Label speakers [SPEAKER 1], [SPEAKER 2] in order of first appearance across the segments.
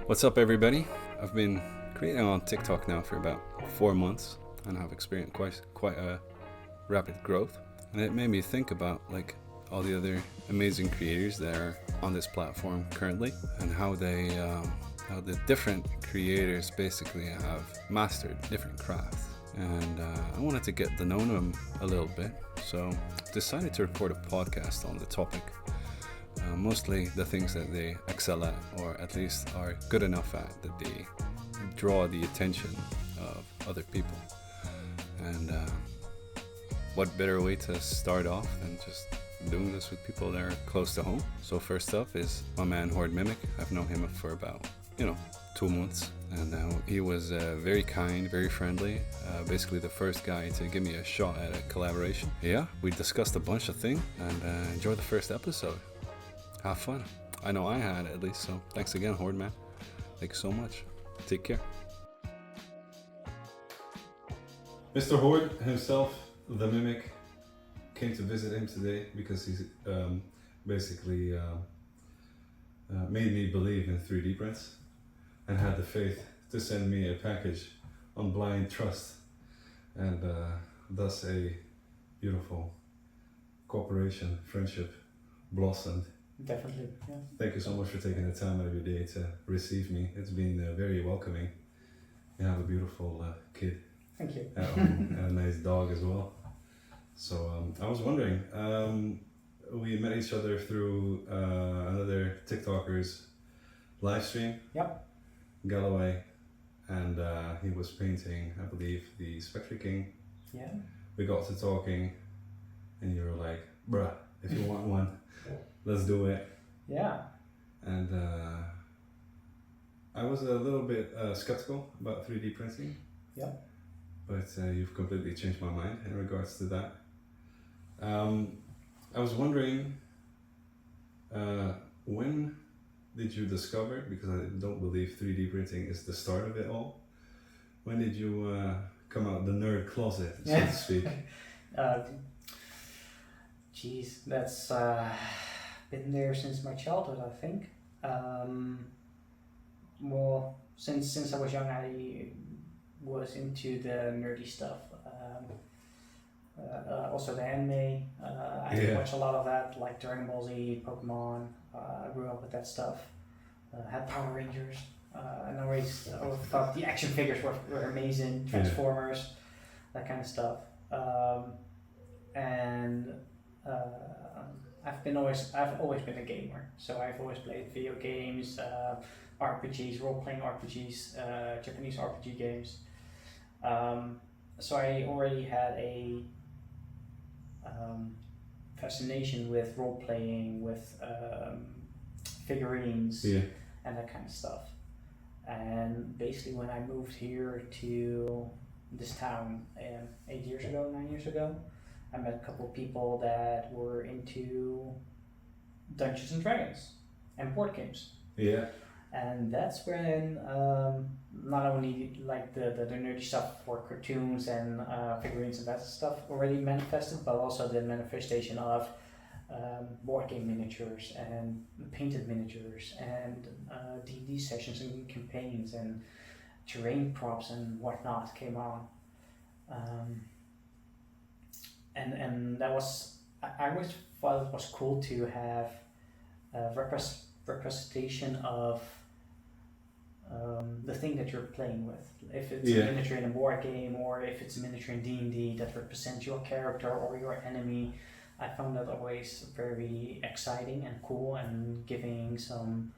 [SPEAKER 1] What's up, everybody? I've been creating on TikTok now for about 4 months, and I've experienced quite a rapid growth. And it made me think about like all the other amazing creators that are on this platform currently, and how the different creators basically have mastered different crafts. And I wanted to get to know them a little bit, so decided to record a podcast on the topic. Mostly the things that they excel at, or at least are good enough at, that they draw the attention of other people. And what better way to start off than just doing this with people that are close to home. So first up is my man Hoard Mimic. I've known him for about 2 months, and he was very kind, very friendly, basically the first guy to give me a shot at a collaboration. Yeah, we discussed a bunch of things, and enjoy the first episode. Have fun. I know I had, at least. So thanks again, Hoard, man. Thank you so much. Take care. Mr. Hoard himself, the Mimic, came to visit him today because he's basically made me believe in 3D prints and had the faith to send me a package on blind trust, and thus a beautiful cooperation, friendship blossomed.
[SPEAKER 2] Definitely, yeah.
[SPEAKER 1] Thank you so much for taking the time out of your day to receive me. It's been very welcoming. You have a beautiful kid.
[SPEAKER 2] Thank you.
[SPEAKER 1] And a nice dog as well. So I was wondering, we met each other through another TikToker's live stream.
[SPEAKER 2] Yep.
[SPEAKER 1] Galloway, and he was painting, I believe, the Spectre King.
[SPEAKER 2] Yeah.
[SPEAKER 1] We got to talking, and you were like, bruh, if you want one, let's do it.
[SPEAKER 2] Yeah.
[SPEAKER 1] And I was a little bit skeptical about 3D printing.
[SPEAKER 2] Yeah.
[SPEAKER 1] But you've completely changed my mind in regards to that. I was wondering, when did you discover, because I don't believe 3D printing is the start of it all, when did you come out the nerd closet, so to speak?
[SPEAKER 2] Geez, that's been there since my childhood, I think. Well, since I was young, I was into the nerdy stuff. Also the anime. I watched a lot of that, like Dragon Ball Z, Pokemon. I grew up with that stuff. Had Power Rangers. And I always thought the action figures were amazing. Transformers, that kind of stuff. I've always been a gamer, so I've always played video games, RPGs, role-playing RPGs, Japanese RPG games. So I already had a fascination with role-playing, with figurines, and that kind of stuff. And basically when I moved here to this town 9 years ago, I met a couple of people that were into Dungeons and Dragons and board games.
[SPEAKER 1] Yeah.
[SPEAKER 2] And that's when not only like the nerdy stuff for cartoons and figurines and that stuff already manifested, but also the manifestation of board game miniatures and painted miniatures and D&D sessions and campaigns and terrain props and whatnot came on. And that was, I always thought it was cool to have a representation of the thing that you're playing with. If it's a miniature in a board game, or if it's a miniature in D&D that represents your character or your enemy, I found that always very exciting and cool, and giving some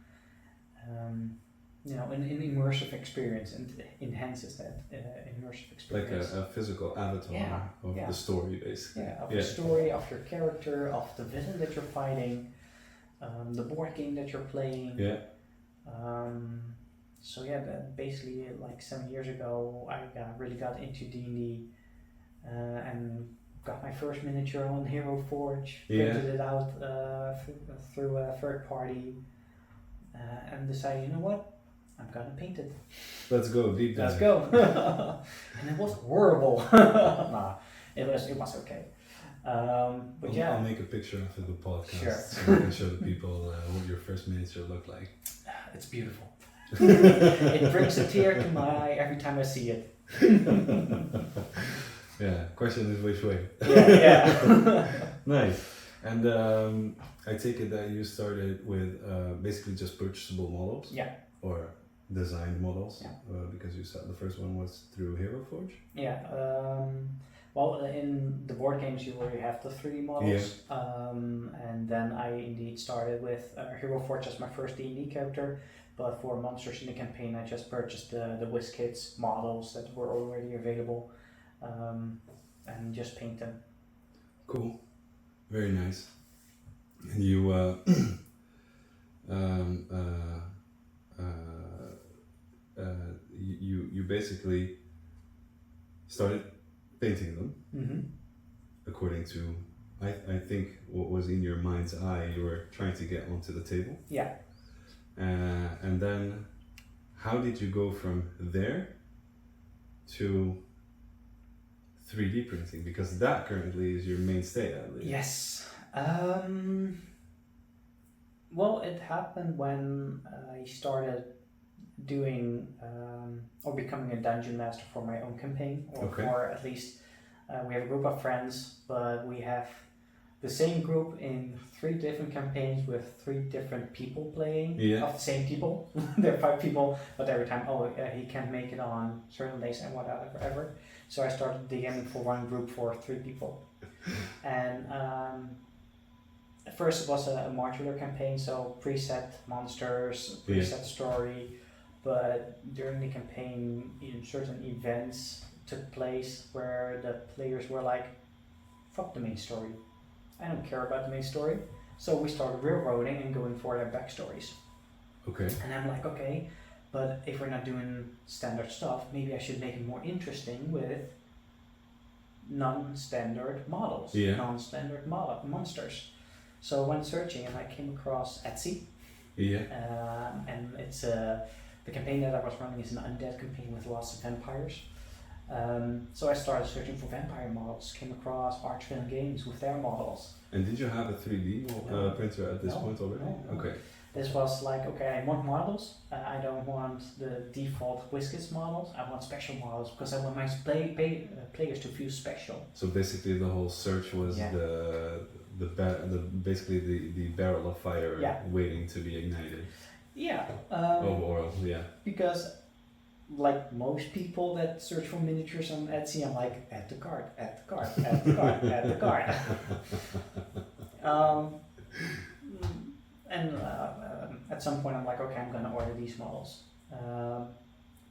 [SPEAKER 2] an immersive experience, and enhances that immersive experience.
[SPEAKER 1] Like a physical avatar of the story, basically.
[SPEAKER 2] Yeah, of the story, of your character, of the villain that you're fighting, the board game that you're playing.
[SPEAKER 1] Yeah.
[SPEAKER 2] So that basically, like 7 years ago, I really got into D&D, and got my first miniature on Hero Forge, printed it out through a third party, and decided, you know what? I'm gonna paint it.
[SPEAKER 1] Let's go deep dive.
[SPEAKER 2] Let's go. And it was horrible. Nah, it was okay. But
[SPEAKER 1] I'll make a picture after the podcast,
[SPEAKER 2] sure.
[SPEAKER 1] so I can show the people what your first miniature looked like.
[SPEAKER 2] It's beautiful. It brings a tear to my eye every time I see it.
[SPEAKER 1] Yeah, question is which way.
[SPEAKER 2] Yeah.
[SPEAKER 1] Nice. And I take it that you started with basically just purchasable models?
[SPEAKER 2] Yeah.
[SPEAKER 1] Or designed models?
[SPEAKER 2] Yeah.
[SPEAKER 1] Because you said the first one was through Hero Forge?
[SPEAKER 2] Yeah. Well, in the board games, you already have the 3D models. Yeah. And then I indeed started with Hero Forge as my first D&D character. But for Monsters in the Campaign, I just purchased the WizKids models that were already available. And just paint them.
[SPEAKER 1] Cool. Very nice. And you you basically started painting them.
[SPEAKER 2] Mm-hmm.
[SPEAKER 1] According to I think what was in your mind's eye, you were trying to get onto the table.
[SPEAKER 2] Yeah.
[SPEAKER 1] And then how did you go from there to 3D printing? Because that currently is your mainstay, I believe.
[SPEAKER 2] Yes. Well, it happened when I started doing or becoming a dungeon master for my own campaign, or for at least we have a group of friends, but we have the same group in 3 different campaigns with 3 different people playing of the same people. There are 5 people, but every time, he can't make it on certain days and whatever. So I started DMing for one group for 3 people. And at first it was a modular campaign, so preset monsters, preset story. But during the campaign, certain events took place where the players were like, fuck the main story. I don't care about the main story. So we started railroading and going for their backstories.
[SPEAKER 1] Okay.
[SPEAKER 2] And I'm like, okay, but if we're not doing standard stuff, maybe I should make it more interesting with non-standard models, non-standard monsters. So I went searching and I came across Etsy.
[SPEAKER 1] Yeah.
[SPEAKER 2] And it's the campaign that I was running is an undead campaign with lots of vampires. So I started searching for vampire models, came across Archvillain Games with their models.
[SPEAKER 1] And did you have a 3D printer at this point already?
[SPEAKER 2] No.
[SPEAKER 1] Okay.
[SPEAKER 2] This was like, okay, I want models. I don't want the default WizKids models. I want special models because I want my players to feel special.
[SPEAKER 1] So basically, the whole search was basically the barrel of fire waiting to be ignited.
[SPEAKER 2] Yeah.
[SPEAKER 1] Overall, yeah.
[SPEAKER 2] Because, like most people that search for miniatures on Etsy, I'm like, add the card, add the card, add the card, add the card. And at some point I'm like, okay, I'm gonna order these models.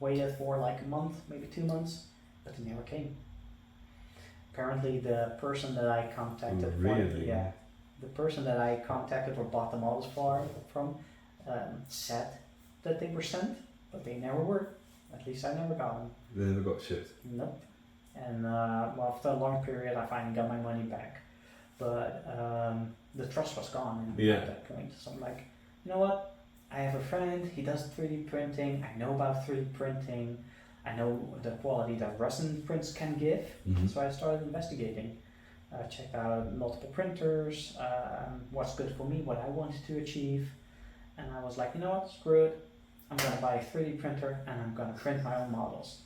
[SPEAKER 2] Waited for like a month, maybe 2 months, but they never came. Apparently the person that I contacted the person that I contacted or bought the models from said that they were sent, but they never were. At least I never got them.
[SPEAKER 1] They never got shipped?
[SPEAKER 2] Nope. And well, after a long period I finally got my money back. But the trust was gone at that point. So I'm like, you know what? I have a friend, he does 3D printing, I know about 3D printing, I know the quality that resin prints can give. Mm-hmm. So I started investigating. Checked out multiple printers, what's good for me, what I wanted to achieve. And I was like, you know what, screw it. I'm going to buy a 3D printer and I'm going to print my own models.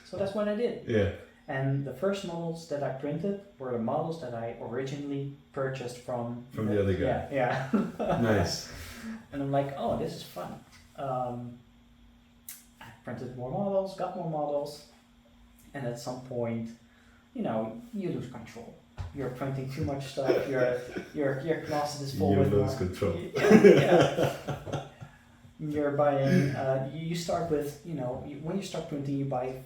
[SPEAKER 2] So that's what I did.
[SPEAKER 1] Yeah.
[SPEAKER 2] And the first models that I printed were the models that I originally purchased from
[SPEAKER 1] the other guy.
[SPEAKER 2] Yeah.
[SPEAKER 1] Nice.
[SPEAKER 2] And I'm like, oh, this is fun. I printed more models, got more models, and at some point, you lose control. You're printing too much stuff. Your closet is full with.
[SPEAKER 1] You lose control.
[SPEAKER 2] Yeah. You're buying. You start with when you start printing, you buy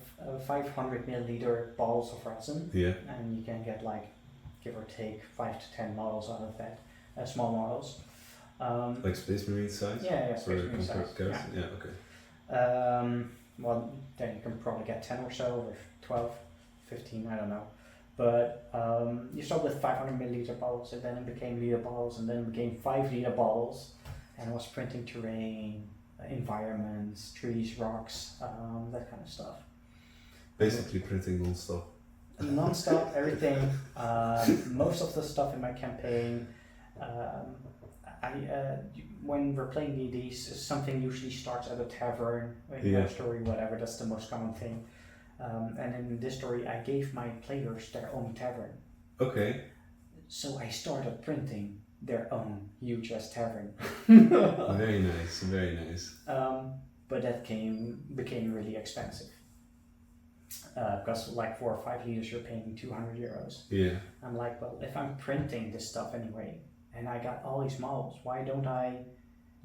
[SPEAKER 2] 500 milliliter bottles of resin.
[SPEAKER 1] Yeah. And
[SPEAKER 2] you can get like, give or take, 5 to 10 models out of that. Small models.
[SPEAKER 1] Like Space Marine size?
[SPEAKER 2] Yeah, Space Marine size.
[SPEAKER 1] Yeah, okay.
[SPEAKER 2] Well, then you can probably get 10 or so, or 12, 15, I don't know. But you start with 500 milliliter bottles, and then it became liter bottles, and then it became 5 liter bottles, and I was printing terrain, environments, trees, rocks, that kind of stuff.
[SPEAKER 1] Basically printing non-stop.
[SPEAKER 2] Non-stop, everything. Most of the stuff in my campaign, when we're playing D&D, something usually starts at a tavern, in your story, whatever. That's the most common thing. And in this story, I gave my players their own tavern.
[SPEAKER 1] Okay.
[SPEAKER 2] So I started printing their own huge ass tavern.
[SPEAKER 1] Very nice, very nice.
[SPEAKER 2] But that became really expensive. Because like 4 or 5 liters, you're paying €200.
[SPEAKER 1] Yeah.
[SPEAKER 2] I'm like, well, if I'm printing this stuff anyway, and I got all these models, why don't I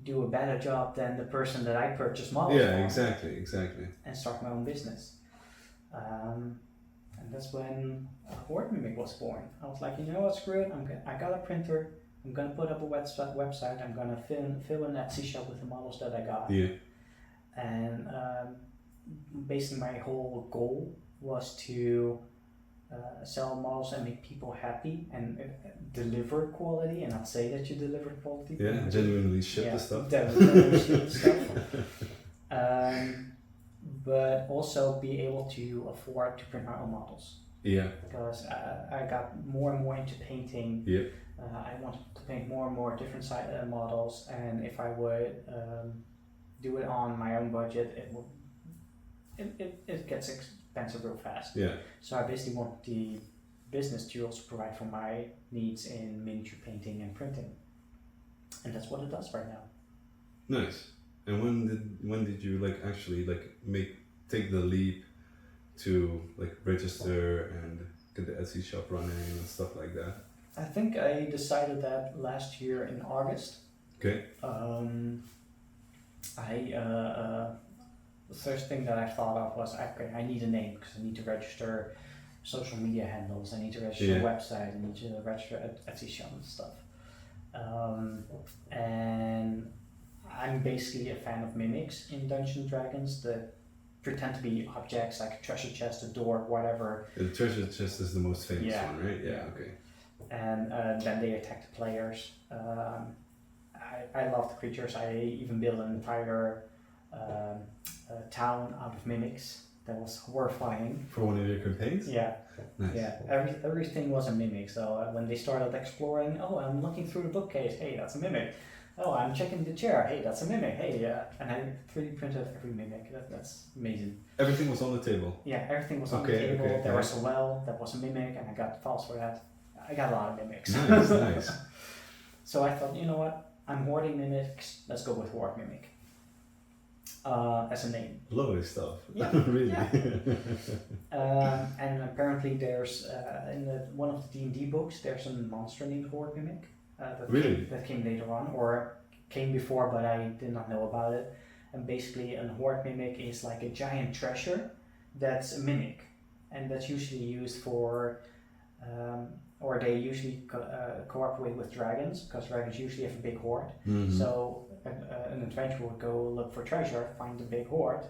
[SPEAKER 2] do a better job than the person that I purchased models from?
[SPEAKER 1] Exactly.
[SPEAKER 2] And start my own business. And that's when Hoard Mimic was born. I was like, you know what, screw it. I got a printer. I'm gonna put up a website. I'm gonna fill an Etsy shop with the models that I got.
[SPEAKER 1] Yeah.
[SPEAKER 2] And basically, my whole goal was to sell models and make people happy and deliver quality, and not say that you deliver quality.
[SPEAKER 1] Yeah, genuinely ship the stuff.
[SPEAKER 2] Genuinely ship the stuff. But also be able to afford to print my own models.
[SPEAKER 1] Yeah.
[SPEAKER 2] Because I got more and more into painting.
[SPEAKER 1] Yeah.
[SPEAKER 2] I wanted to paint more and more different models, and if I would do it on my own budget, it gets expensive real fast.
[SPEAKER 1] Yeah.
[SPEAKER 2] So I basically want the business to also provide for my needs in miniature painting and printing, and that's what it does right now.
[SPEAKER 1] Nice. And when did you actually take the leap to register and get the Etsy shop running and stuff like that?
[SPEAKER 2] I think I decided that last year in August.
[SPEAKER 1] Okay.
[SPEAKER 2] The first thing that I thought of was, okay, I need a name because I need to register social media handles, I need to register a website, I need to register Etsy shop and stuff. And I'm basically a fan of mimics in Dungeons & Dragons that pretend to be objects like a treasure chest, a door, whatever.
[SPEAKER 1] The treasure chest is the most famous one, right? Yeah, okay.
[SPEAKER 2] And then they attack the players. I love the creatures. I even built an entire town out of mimics. That was horrifying.
[SPEAKER 1] For one of your campaigns?
[SPEAKER 2] Yeah.
[SPEAKER 1] Nice.
[SPEAKER 2] Yeah. Everything was a mimic. So when they started exploring, oh, I'm looking through the bookcase. Hey, that's a mimic. Oh, I'm checking the chair. Hey, that's a mimic. Hey, and I 3D printed every mimic. That's amazing.
[SPEAKER 1] Everything was on the table?
[SPEAKER 2] Yeah, everything was on the table. There was a well that was a mimic, and I got files for that. I got a lot of mimics.
[SPEAKER 1] Nice.
[SPEAKER 2] So I thought, you know what? I'm hoarding mimics. Let's go with Hoard Mimic as a name.
[SPEAKER 1] Lovely stuff.
[SPEAKER 2] Yeah,
[SPEAKER 1] really.
[SPEAKER 2] Yeah. And apparently, there's in one of the D&D books, there's a monster named Hoard Mimic. That came later on, or came before, but I did not know about it. And basically, a Hoard Mimic is like a giant treasure that's a mimic, and that's usually used for, or they usually cooperate with dragons, because dragons usually have a big hoard. Mm-hmm. So an adventurer would go look for treasure, find the big hoard,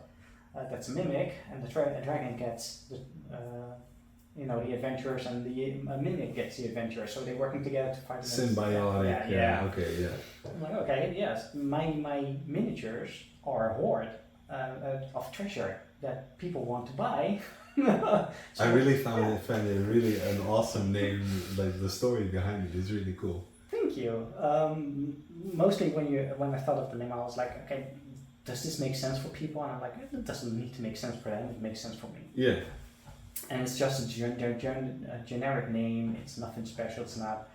[SPEAKER 2] that's a mimic, and the dragon gets the adventurers, and the mimic gets the adventurers, so they're working together to fight.
[SPEAKER 1] Symbiotic. Yeah. Okay. Yeah. I'm
[SPEAKER 2] like, okay, yes, my miniatures are a hoard of treasure that people want to buy.
[SPEAKER 1] So I really found it really an awesome name. Like the story behind it is really cool.
[SPEAKER 2] Thank you. Mostly when I thought of the name, I was like, okay, does this make sense for people? And I'm like, it doesn't need to make sense for them. It makes sense for me.
[SPEAKER 1] Yeah.
[SPEAKER 2] And it's just a generic name. It's nothing special. It's not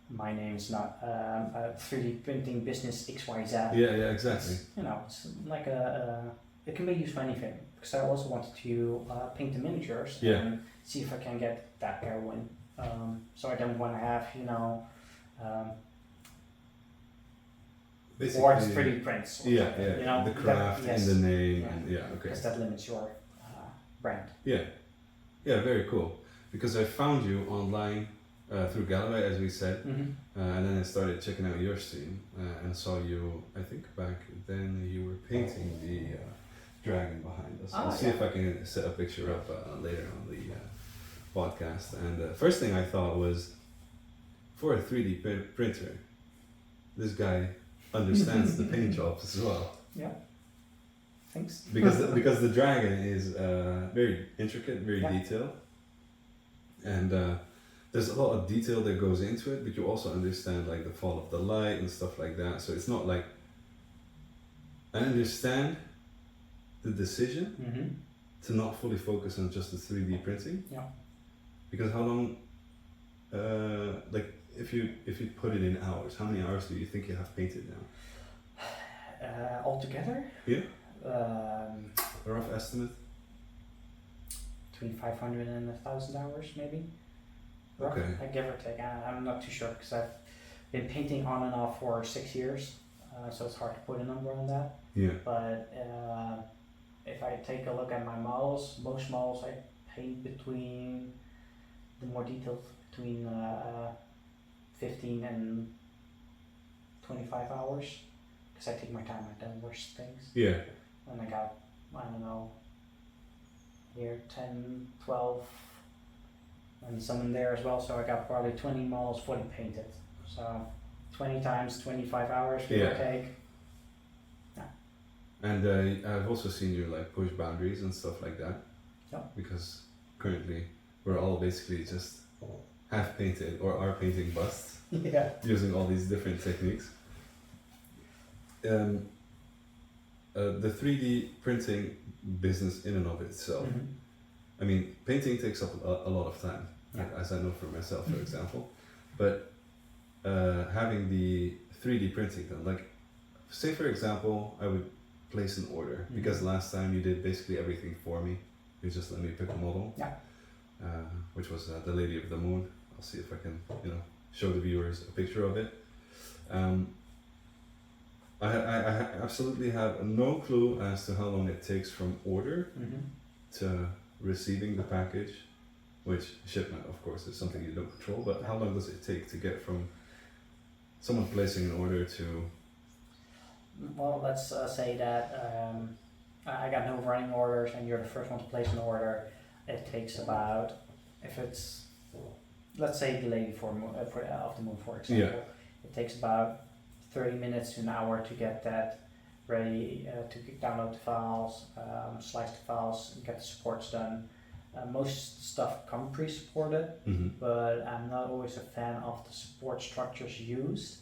[SPEAKER 2] my name. It's not a 3D printing business XYZ.
[SPEAKER 1] Yeah, exactly.
[SPEAKER 2] It's like it can be used for anything. Because I also wanted to paint the miniatures and see if I can get that going. So I don't want to have, or 3D prints.
[SPEAKER 1] The craft in the name.
[SPEAKER 2] Because that limits your brand.
[SPEAKER 1] Yeah, very cool. Because I found you online through Galway, as we said, and then I started checking out your stream and saw you. I think back then you were painting the dragon behind us. I'll see if I can set a picture up later on the podcast. And the first thing I thought was, for a 3D printer, this guy understands the paint jobs as well.
[SPEAKER 2] Yeah. Thanks.
[SPEAKER 1] Because the dragon is very intricate, very detailed, and there's a lot of detail that goes into it, but you also understand like the fall of the light and stuff like that. So it's not like, I understand the decision to not fully focus on just the 3D printing.
[SPEAKER 2] Yeah.
[SPEAKER 1] Because how long, like if you put it in hours, how many hours do you think you have painted now?
[SPEAKER 2] Altogether?
[SPEAKER 1] Yeah. A rough estimate?
[SPEAKER 2] Between 500 and 1,000 hours, maybe.
[SPEAKER 1] Okay.
[SPEAKER 2] Give or take. I'm not too sure because I've been painting on and off for 6 years, so it's hard to put a number on that.
[SPEAKER 1] Yeah.
[SPEAKER 2] But if I take a look at my models, most models I paint between the more detailed between 15 and 25 hours because I take my time. I've done worse things.
[SPEAKER 1] Yeah.
[SPEAKER 2] And I got, I don't know, here 10, 12, and some in there as well. So I got probably 20 models fully painted. So 20 times 25 hours, give or take. Yeah.
[SPEAKER 1] And I've also seen you like push boundaries and stuff like that.
[SPEAKER 2] Yeah.
[SPEAKER 1] Because currently we're all basically just half painted or are painting busts.
[SPEAKER 2] Yeah.
[SPEAKER 1] Using all these different techniques. The 3D printing business in and of itself, I mean, painting takes up a lot of time, as I know for myself, for example. But having the 3D printing done, like, say for example, I would place an order, because last time you did basically everything for me. You just let me pick a model, which was the Lady of the Moon. I'll see if I can, show the viewers a picture of it. I absolutely have no clue as to how long it takes from order to receiving the package, which shipment, of course, is something you don't control, but how long does it take to get from someone placing an order to...
[SPEAKER 2] Well, let's say that I got no running orders and you're the first one to place an order. It takes about, if it's, let's say the Lady of the Moon, for example, it takes about 30 minutes to an hour to get that ready, to download the files, slice the files, and get the supports done. Most stuff come pre-supported, but I'm not always a fan of the support structures used,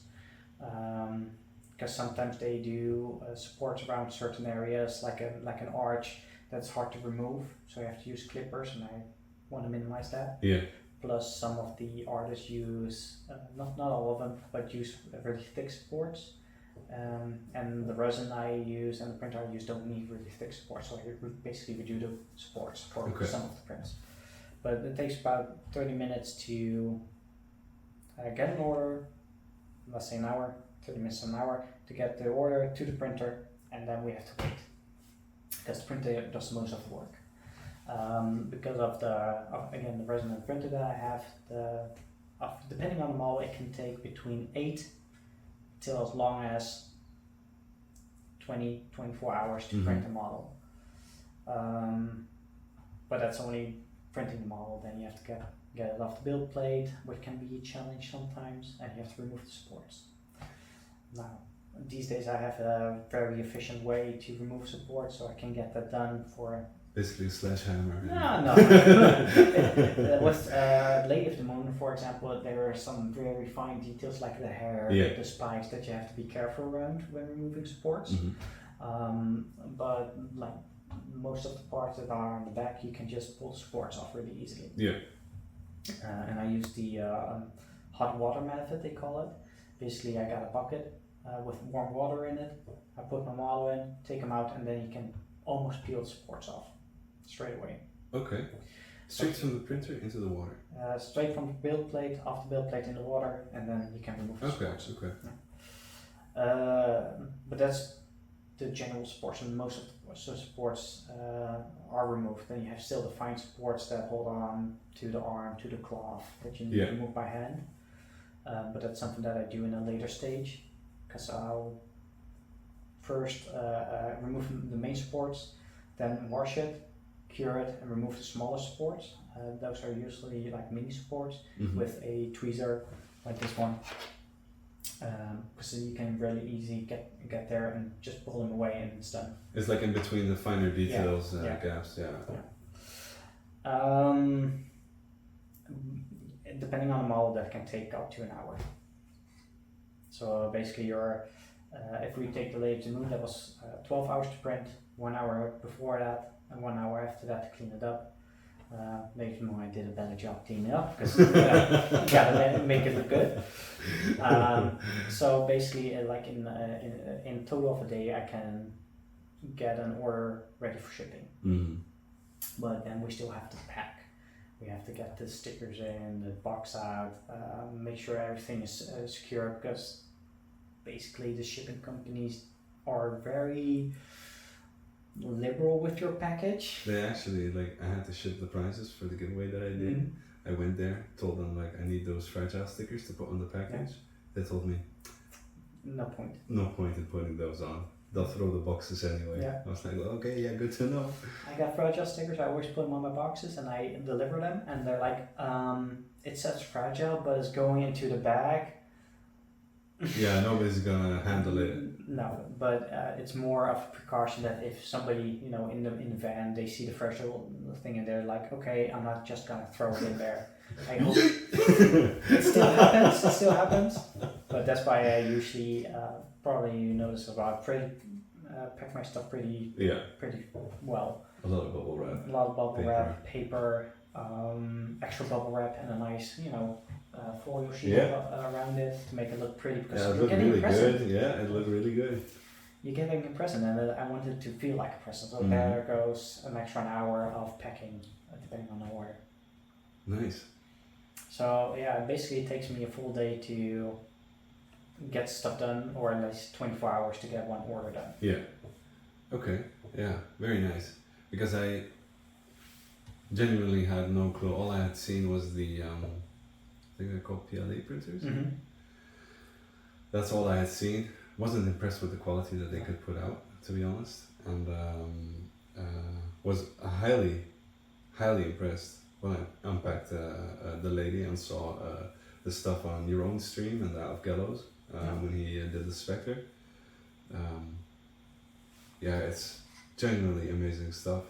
[SPEAKER 2] because sometimes they do supports around certain areas, like an arch that's hard to remove, so you have to use clippers, and I want to minimize that.
[SPEAKER 1] Yeah.
[SPEAKER 2] Plus, some of the artists use, not all of them, but use really thick supports. And the resin I use and the printer I use don't need really thick supports, so I basically redo the supports for some of the prints. But it takes about 30 minutes to get an order, let's say an hour, 30 minutes to an hour, to get the order to the printer, and then we have to wait, because the printer does most of the work. Because of again the resin and printer that I have, depending on the model, it can take between 8 till as long as 24 hours to print a model. But that's only printing the model. Then you have to get it off the build plate, which can be a challenge sometimes, and you have to remove the supports. Now, these days I have a very efficient way to remove supports, so I can get that done for
[SPEAKER 1] basically a sledgehammer.
[SPEAKER 2] No. With Lady of the Moon, for example, there are some very fine details like the hair, the spikes that you have to be careful around when removing supports. But like most of the parts that are on the back, you can just pull the supports off really easily. Yeah. And I use the hot water method, they call it. Basically, I got a bucket with warm water in it. I put my model in, take them out, and then you can almost peel the supports off straight away. Okay.
[SPEAKER 1] Straight from the printer into the water?
[SPEAKER 2] Straight from the build plate, off the build plate in the water, and then you can remove the supports. Okay. But that's the general supports, and most of the supports are removed. Then you have still the fine supports that hold on to the arm, to the cloth, that you need to remove by hand. But that's something that I do in a later stage, because I'll first remove the main supports, then wash it, cure it, and remove the smaller supports. Those are usually like mini supports with a tweezer like this one, because you can really easily get there and just pull them away and it's done.
[SPEAKER 1] It's like in between the finer details, gaps.
[SPEAKER 2] depending on the model, that can take up to an hour. So basically, if we take the Lady of the Moon, that was 12 hours to print, 1 hour before that, and 1 hour after that to clean it up. Lady of the Moon, I did a better job cleaning up because you gotta make it look good. So basically, like in total of a day, I can get an order ready for shipping.
[SPEAKER 1] Mm-hmm.
[SPEAKER 2] But then we still have to pack. We have to get the stickers in, the box out, make sure everything is secure, because basically the shipping companies are very liberal with your package.
[SPEAKER 1] They actually, like, I had to ship the prices for the giveaway that I did.
[SPEAKER 2] Mm-hmm.
[SPEAKER 1] I went there, told them, like, I need those fragile stickers to put on the package. They told me,
[SPEAKER 2] no point
[SPEAKER 1] in putting those on. They'll throw the boxes anyway.
[SPEAKER 2] Yeah.
[SPEAKER 1] I was like, well, okay, yeah, good to know.
[SPEAKER 2] I got fragile stickers, I always put them on my boxes and I deliver them, and they're like, it says fragile, but it's going into the bag.
[SPEAKER 1] Yeah, nobody's gonna handle it.
[SPEAKER 2] No, but it's more of a precaution that if somebody, in the van, they see the fragile thing and they're like, okay, I'm not just gonna throw it in there. I hope it still happens, but that's why I usually, probably you notice about pack my stuff pretty well.
[SPEAKER 1] A lot of bubble wrap.
[SPEAKER 2] A lot of bubble wrap, paper, extra bubble wrap, and a nice, foil sheet around it to make it look pretty. Because
[SPEAKER 1] it looked really good. Yeah, it looked really good.
[SPEAKER 2] You're getting a present, and I wanted it to feel like a present. So there goes an extra hour of packing, depending on the order.
[SPEAKER 1] Nice.
[SPEAKER 2] So yeah, basically it takes me a full day to get stuff done, or at least 24 hours to get one order done.
[SPEAKER 1] Yeah. Okay. Yeah. Very nice. Because I genuinely had no clue. All I had seen was the I think they're called PLA printers.
[SPEAKER 2] Mm-hmm.
[SPEAKER 1] That's all I had seen. Wasn't impressed with the quality that they could put out, to be honest, and was highly impressed when I unpacked the Lady and saw the stuff on your own stream and that of Gallows when he did the Spectre. It's genuinely amazing stuff.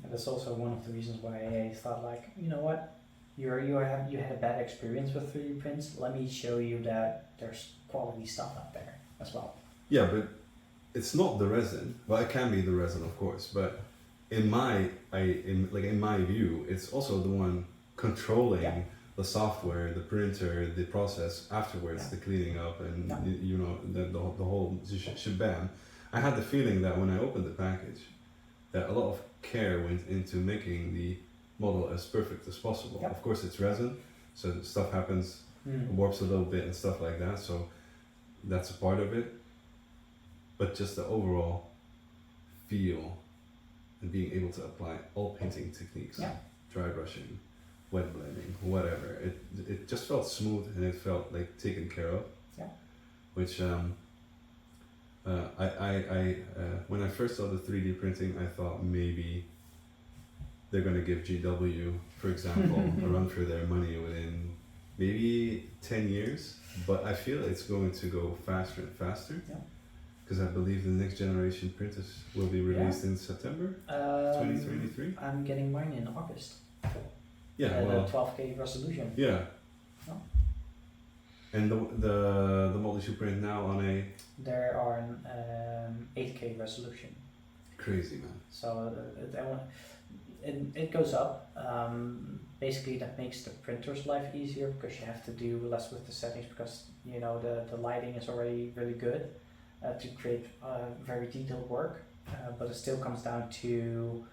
[SPEAKER 2] That's also one of the reasons why I thought, like, you know what, you had a bad experience with 3D prints. Let me show you that there's quality stuff out there as well.
[SPEAKER 1] Yeah, but it's not the resin. Well, it can be the resin, of course, but in my view, it's also the one controlling the software, the printer, the process afterwards, the cleaning up, and the whole shebang. I had the feeling that when I opened the package, that a lot of care went into making the model as perfect as possible. Of course, it's resin, so stuff happens, warps a little bit and stuff like that. So that's a part of it. But just the overall feel and being able to apply all painting techniques, dry brushing, wet blending, whatever. It just felt smooth and it felt like taken care of.
[SPEAKER 2] Yeah.
[SPEAKER 1] Which when I first saw the 3D printing, I thought maybe they're gonna give GW, for example, a run for their money within maybe 10 years. But I feel it's going to go faster and faster. Yeah. Because I believe the next generation printers will be released in September 2023.
[SPEAKER 2] I'm getting mine in August.
[SPEAKER 1] Yeah,
[SPEAKER 2] the 12K resolution.
[SPEAKER 1] Yeah.
[SPEAKER 2] Oh.
[SPEAKER 1] And the models you print now on a...
[SPEAKER 2] There are an 8K resolution.
[SPEAKER 1] Crazy, man.
[SPEAKER 2] So it goes up. Basically, that makes the printer's life easier because you have to do less with the settings because the lighting is already really good to create very detailed work. But it still comes down to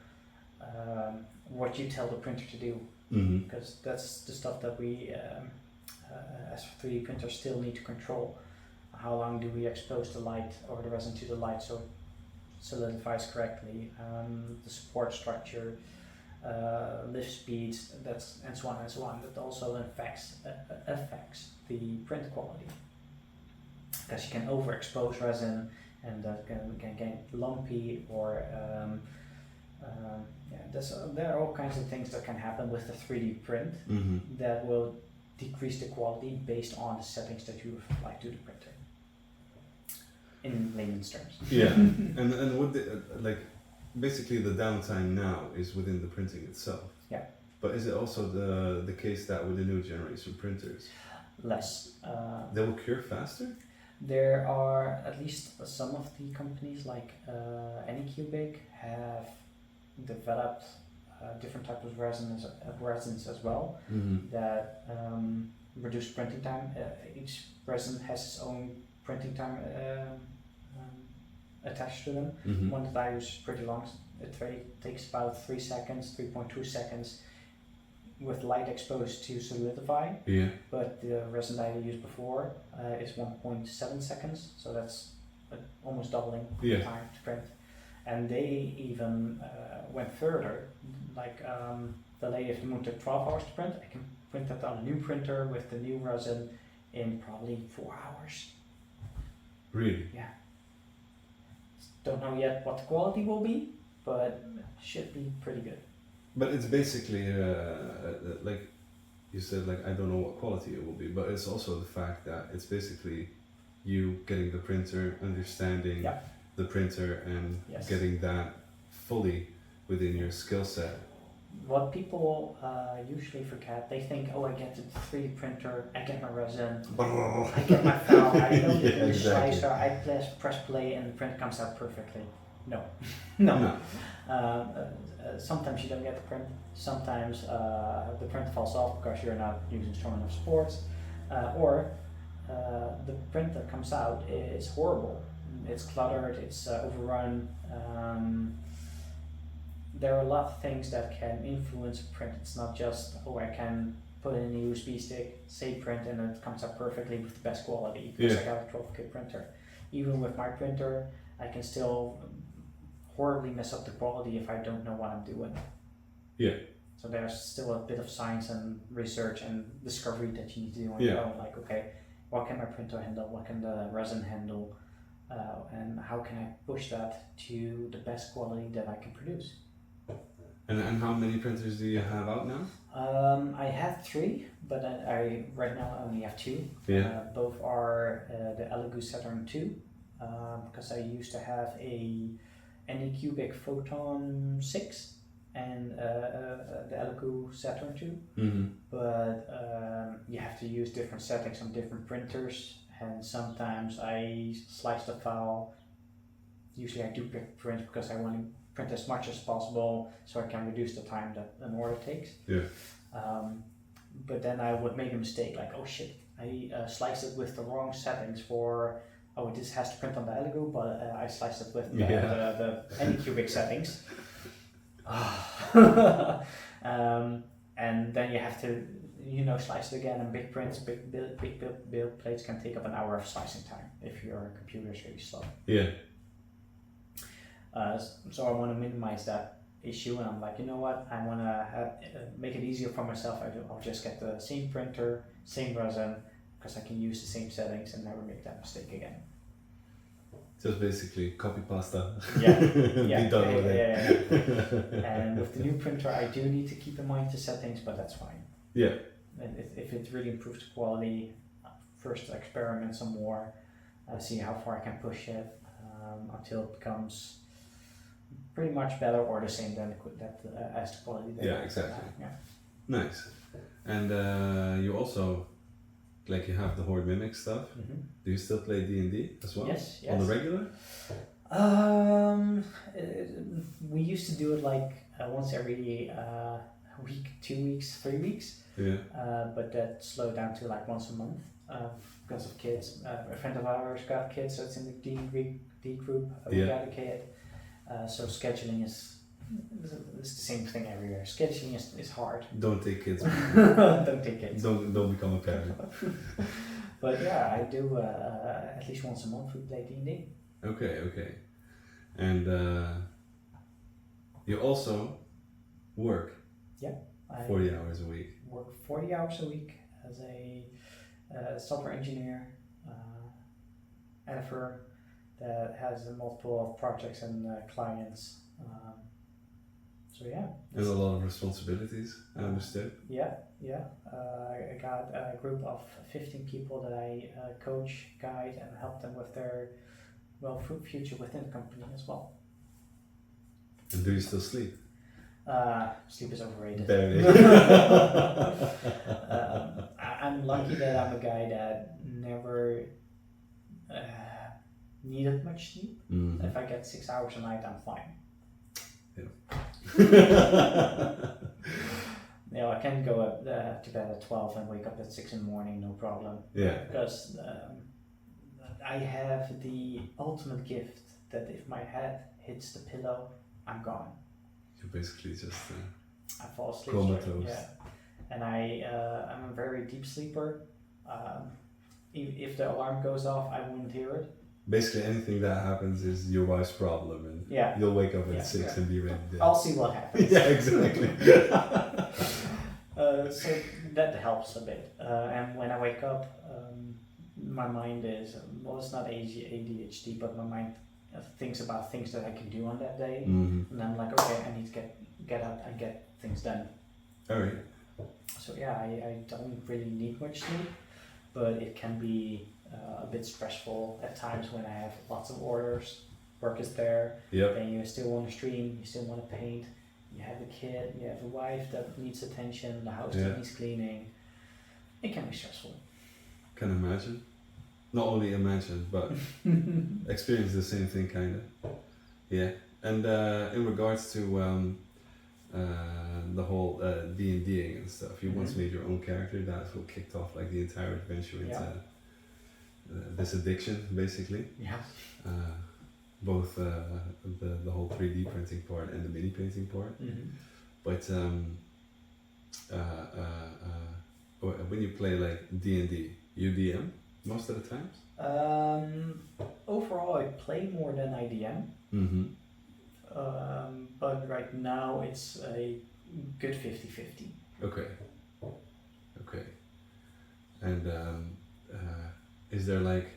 [SPEAKER 2] what you tell the printer to do, because that's the stuff that we as 3D printers still need to control. How long do we expose the light or the resin to the light so it solidifies correctly, the support structure, lift speeds, and so on and so on. That also affects the print quality, because you can overexpose resin and that can get lumpy, or there are all kinds of things that can happen with the 3D print that will decrease the quality based on the settings that you apply to the printer. In layman's terms.
[SPEAKER 1] Yeah, and what basically the downtime now is within the printing itself.
[SPEAKER 2] Yeah.
[SPEAKER 1] But is it also the case that with the new generation printers,
[SPEAKER 2] Less.
[SPEAKER 1] they will cure faster?
[SPEAKER 2] There are at least some of the companies like Anycubic have developed different types of resins as well that reduce printing time. Each resin has its own printing time attached to them. One that I use is pretty long. It takes about 3 seconds, 3.2 seconds with light exposed to solidify.
[SPEAKER 1] Yeah.
[SPEAKER 2] But the resin that I used before is 1.7 seconds, so that's almost doubling the time to print. And they even went further, like the lady of the moon took 12 hours to print. I can print that on a new printer with the new resin in probably 4 hours.
[SPEAKER 1] Really?
[SPEAKER 2] Yeah. Don't know yet what the quality will be, but should be pretty good.
[SPEAKER 1] But it's basically like you said, like I don't know what quality it will be, but it's also the fact that it's basically you getting the printer, understanding the printer, and getting that fully within your skill set.
[SPEAKER 2] What people usually forget, they think, oh, I get the 3D printer, I get my resin, I get my file, I know the slicer, I press play and the print comes out perfectly. No. No. Sometimes you don't get the print, sometimes the print falls off because you're not using strong enough supports, or the print that comes out is horrible. It's cluttered, it's overrun. There are a lot of things that can influence a print. It's not just, oh, I can put in a USB stick, say print, and it comes out perfectly with the best quality because I got a 12K printer. Even with my printer, I can still horribly mess up the quality if I don't know what I'm doing. Yeah. So there's still a bit of science and research and discovery that you need to do on your own. Like, okay, what can my printer handle? What can the resin handle? And how can I push that to the best quality that I can produce?
[SPEAKER 1] And how many printers do you have out now?
[SPEAKER 2] I had 3, but I right now I only have 2. Both are the Elegoo Saturn 2, because I used to have a Anycubic Photon 6 and the Elegoo Saturn 2. But you have to use different settings on different printers, and sometimes I slice the file. Usually I do print because I want to print as much as possible so I can reduce the time that an order takes. But then I would make a mistake, like, oh shit, I sliced it with the wrong settings for, oh, this has to print on the Elegoo, but I sliced it with the Anycubic settings. And then you have to, slice it again, and big prints, big build plates can take up an hour of slicing time if your computer is really slow. So I want to minimize that issue, and I'm like, you know what, I want to make it easier for myself. I'll just get the same printer, same resin, because I can use the same settings and never make that mistake again.
[SPEAKER 1] Just basically copy pasta.
[SPEAKER 2] Be done with it. And with the new printer, I do need to keep in mind the settings, but that's fine. And if it really improves the quality, first experiment some more, see how far I can push it until it becomes pretty much better or the same than as the quality.
[SPEAKER 1] Exactly. Nice. And you also, like, you have the Hoard Mimic stuff. Do you still play D&D as well?
[SPEAKER 2] Yes.
[SPEAKER 1] On the regular?
[SPEAKER 2] We used to do it like once every week, 2 weeks, 3 weeks. But that slowed down to like once a month because of kids. A friend of ours got kids, so it's in the D group. We got a kid. So scheduling is the same thing everywhere. Scheduling is hard.
[SPEAKER 1] Don't take kids.
[SPEAKER 2] Don't take kids.
[SPEAKER 1] Don't become a parent.
[SPEAKER 2] But yeah, I do at least once a month we play D&D.
[SPEAKER 1] Okay. And you also work 40 hours a week.
[SPEAKER 2] Work 40 hours a week as a software engineer at a firm that has multiple projects and clients.
[SPEAKER 1] There's a lot of responsibilities, I understood.
[SPEAKER 2] I got a group of 15 people that I coach, guide, and help them with their future within the company as well.
[SPEAKER 1] And do you still sleep?
[SPEAKER 2] Sleep is overrated.
[SPEAKER 1] Barely.
[SPEAKER 2] I'm lucky that I'm a guy that never needed much sleep.
[SPEAKER 1] Mm-hmm.
[SPEAKER 2] If I get 6 hours a night, I'm fine.
[SPEAKER 1] Yeah.
[SPEAKER 2] I can go to bed at 12 and wake up at 6 in the morning, no problem.
[SPEAKER 1] Yeah.
[SPEAKER 2] Because I have the ultimate gift that if my head hits the pillow, I'm gone.
[SPEAKER 1] You're basically just
[SPEAKER 2] I fall asleep.
[SPEAKER 1] comatose.
[SPEAKER 2] Yeah, and I'm a very deep sleeper. If the alarm goes off, I won't hear it.
[SPEAKER 1] Basically, anything that happens is your wife's problem, and
[SPEAKER 2] Yeah.
[SPEAKER 1] you'll wake up at 6 and be ready.
[SPEAKER 2] I'll see what happens.
[SPEAKER 1] Yeah, exactly.
[SPEAKER 2] So that helps a bit. And when I wake up, my mind is, well, it's not ADHD, but my mind thinks about things that I can do on that day.
[SPEAKER 1] Mm-hmm.
[SPEAKER 2] And I'm like, okay, I need to get up and get things done.
[SPEAKER 1] All right.
[SPEAKER 2] So yeah, I don't really need much sleep, but it can be a bit stressful at times when I have lots of orders, work is there,
[SPEAKER 1] Yep.
[SPEAKER 2] and you still want to stream, you still want to paint, you have a kid, you have a wife that needs attention, the house that needs cleaning. It can be stressful.
[SPEAKER 1] Can imagine. Not only imagine, but experience the same thing, kind of. Yeah. And in regards to the whole D&Ding and stuff, you once made your own character. That's what kicked off like the entire adventure into this addiction, basically.
[SPEAKER 2] Yeah.
[SPEAKER 1] Both the whole 3D printing part and the mini painting part.
[SPEAKER 2] Mm-hmm.
[SPEAKER 1] But when you play like D&D, you DM most of the times?
[SPEAKER 2] Overall, I play more than I DM.
[SPEAKER 1] Mm-hmm.
[SPEAKER 2] But right now it's a good 50-50.
[SPEAKER 1] Okay. And is there like,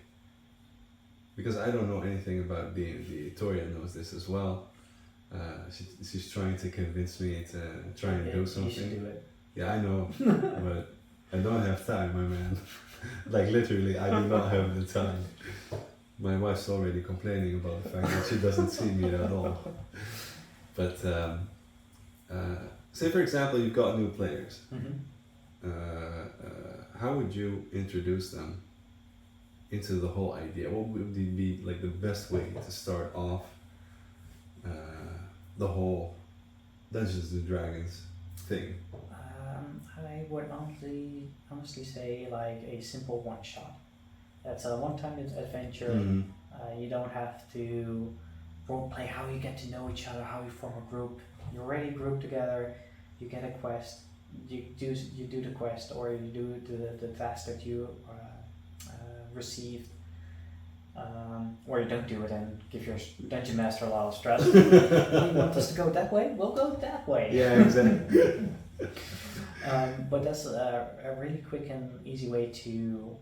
[SPEAKER 1] because I don't know anything about D&D, Toria knows this as well. She's trying to convince me to try and do something.
[SPEAKER 2] You should do it.
[SPEAKER 1] Yeah, I know, but I don't have time, my man. Like literally, I do not have the time. My wife's already complaining about the fact that she doesn't see me at all. But say for example, you've got new players.
[SPEAKER 2] Mm-hmm.
[SPEAKER 1] How would you introduce them into the whole idea? What would be like the best way to start off the whole Dungeons and Dragons thing?
[SPEAKER 2] I would honestly say like a simple one shot. That's a one-time adventure.
[SPEAKER 1] Mm-hmm.
[SPEAKER 2] You don't have to role play how you get to know each other, how you form a group. You're already grouped together. You get a quest. You do the quest, or you do the task that you received, or you don't do it and give your dungeon master a lot of stress. You want us to go that way? We'll go that way.
[SPEAKER 1] Yeah, exactly.
[SPEAKER 2] But that's a really quick and easy way to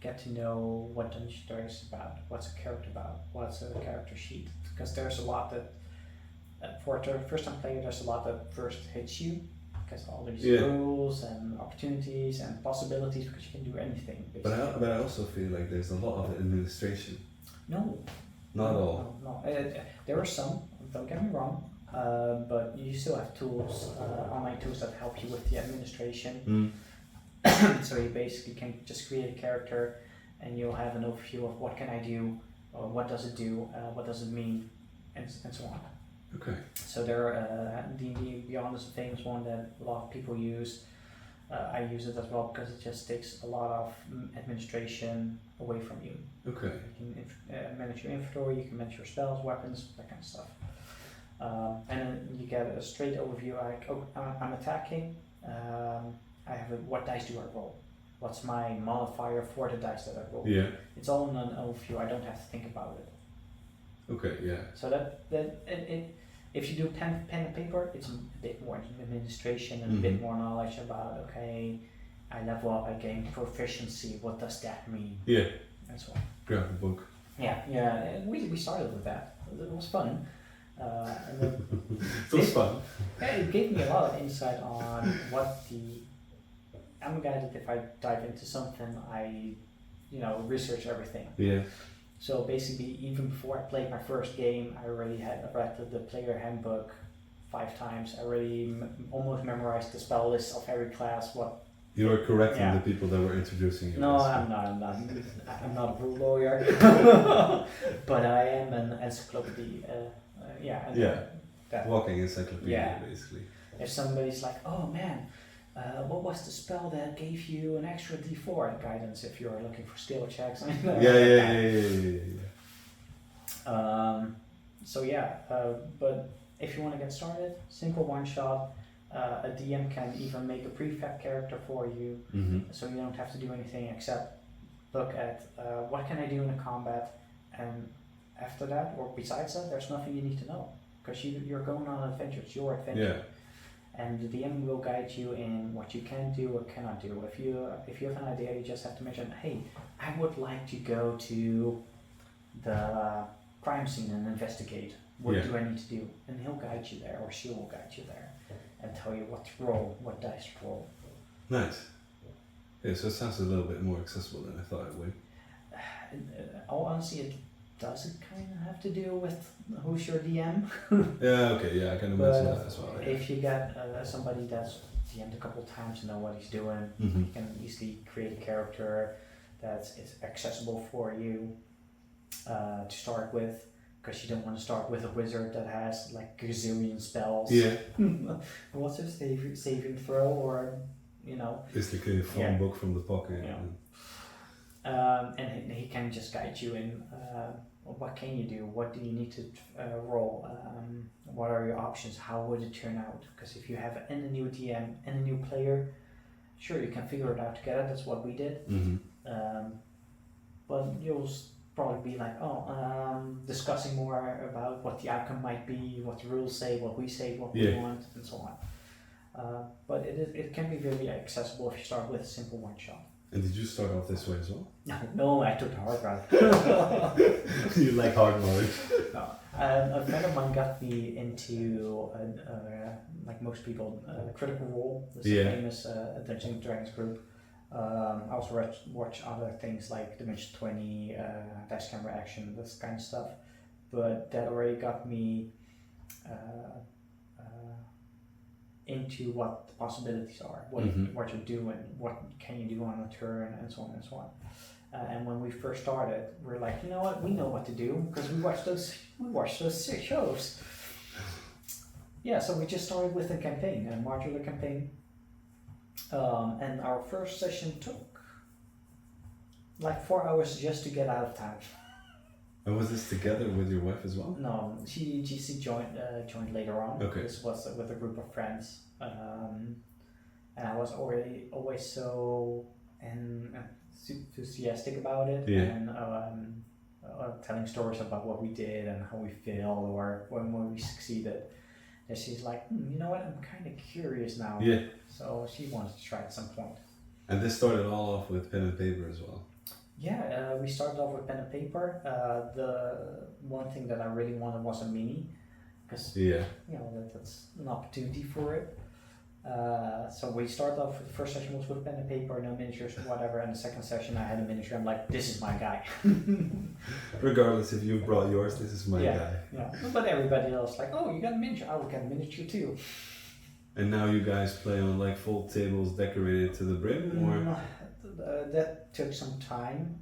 [SPEAKER 2] get to know what Dungeons & Dragons is about, what's a character about, what's a character sheet. Because there's a lot that, for a first-time player, there's a lot that first hits you. Because all these rules and opportunities and possibilities, because you can do anything. Basically.
[SPEAKER 1] But I also feel like there's a lot of administration.
[SPEAKER 2] No.
[SPEAKER 1] Not all.
[SPEAKER 2] No. There are some, don't get me wrong. But you still have tools, online tools that help you with the administration. So you basically can just create a character and you'll have an overview of what can I do, or what does it do, what does it mean, and so on.
[SPEAKER 1] Okay.
[SPEAKER 2] So there are D&D Beyond is a famous one that a lot of people use. I use it as well because it just takes a lot of administration away from you.
[SPEAKER 1] Okay.
[SPEAKER 2] You can manage your inventory, you can manage your spells, weapons, that kind of stuff. And then you get a straight overview like, oh, I'm attacking, I have what dice do I roll? What's my modifier for the dice that I roll?
[SPEAKER 1] Yeah.
[SPEAKER 2] It's all in an overview, I don't have to think about it.
[SPEAKER 1] Okay, yeah.
[SPEAKER 2] So if you do pen and paper, it's a bit more administration and a bit more knowledge about, okay, I level up, I gain proficiency, what does that mean?
[SPEAKER 1] Yeah.
[SPEAKER 2] And so on.
[SPEAKER 1] Grab a book.
[SPEAKER 2] Yeah, we started with that. It was fun. And then
[SPEAKER 1] It was fun.
[SPEAKER 2] Yeah, it gave me a lot of insight on I'm a guy that if I dive into something, I, research everything.
[SPEAKER 1] Yeah.
[SPEAKER 2] So basically, even before I played my first game, I already had read the player handbook 5 times. I already almost memorized the spell list of every class. What?
[SPEAKER 1] You were correcting
[SPEAKER 2] Yeah.
[SPEAKER 1] the people that were introducing you.
[SPEAKER 2] No, I'm not. I'm not a rule lawyer, but I am an encyclopedia. That.
[SPEAKER 1] Walking encyclopedia,
[SPEAKER 2] Yeah.
[SPEAKER 1] basically.
[SPEAKER 2] If somebody's like, oh man, what was the spell that gave you an extra D4 guidance if you're looking for skill checks?
[SPEAKER 1] Yeah.
[SPEAKER 2] But if you want to get started, simple one shot. A DM can even make a prefab character for you, so you don't have to do anything except look at what can I do in a combat, and after that, or besides that, there's nothing you need to know, because you're going on an adventure, it's your adventure. Yeah. And the DM will guide you in what you can do or cannot do. If you have an idea, you just have to mention, hey, I would like to go to the crime scene and investigate. What do I need to do? And he'll guide you there, or she will guide you there, and tell you what to roll, what dice to roll.
[SPEAKER 1] Nice. Yeah, so it sounds a little bit more accessible than I thought it would.
[SPEAKER 2] All honesty, it doesn't kind of have to do with who's your DM.
[SPEAKER 1] Yeah, okay, yeah, I can imagine that as well. Yeah.
[SPEAKER 2] If you get somebody that's DM'd a couple times and know what he's doing, you can easily create a character that is accessible for you to start with. Because you don't want to start with a wizard that has like gazillion spells. Yeah. What's a saving throw, or
[SPEAKER 1] It's like a phone book from the pocket.
[SPEAKER 2] Yeah. And he can just guide you in what can you do, what do you need to roll, what are your options, how would it turn out? Because if you have a new DM and a new player, sure, you can figure it out together. That's what we did. But you'll probably be like, discussing more about what the outcome might be, what the rules say, what we want, and so on. But it can be very accessible if you start with a simple one shot.
[SPEAKER 1] And did you start off this way as well?
[SPEAKER 2] No, I took the hard route.
[SPEAKER 1] You like hard knowledge?
[SPEAKER 2] No. A friend of mine got me into, like most people, Critical Role, this famous Dungeons and Dragons group. I also watch other things like Dimension 20, Dash Camera Action, this kind of stuff. But that already got me into what the possibilities are, what you're doing, what can you do on a turn, and so on and so on. And when we first started, we're like, you know what, we know what to do because we watched those shows. Yeah, so we just started with a campaign, a modular campaign. And our first session took like 4 hours just to get out of town.
[SPEAKER 1] And was this together with your wife as well?
[SPEAKER 2] No, she joined later on.
[SPEAKER 1] Okay.
[SPEAKER 2] This was with a group of friends, and I was always so enthusiastic about it, and telling stories about what we did and how we failed or when we succeeded. And she's like, you know what, I'm kind of curious now. Yeah. So she wanted to try at some point.
[SPEAKER 1] And this started all off with pen and paper as well.
[SPEAKER 2] Yeah, we started off with pen and paper. The one thing that I really wanted was a mini, because that's an opportunity for it. So we started off with the first session was with pen and paper, no miniatures, whatever. And the second session I had a miniature. I'm like, this is my guy.
[SPEAKER 1] Regardless if you brought yours, this is my guy. Yeah.
[SPEAKER 2] But everybody else like, oh, you got a miniature. I will get a miniature too.
[SPEAKER 1] And now you guys play on like full tables decorated to the brim, or?
[SPEAKER 2] That took some time.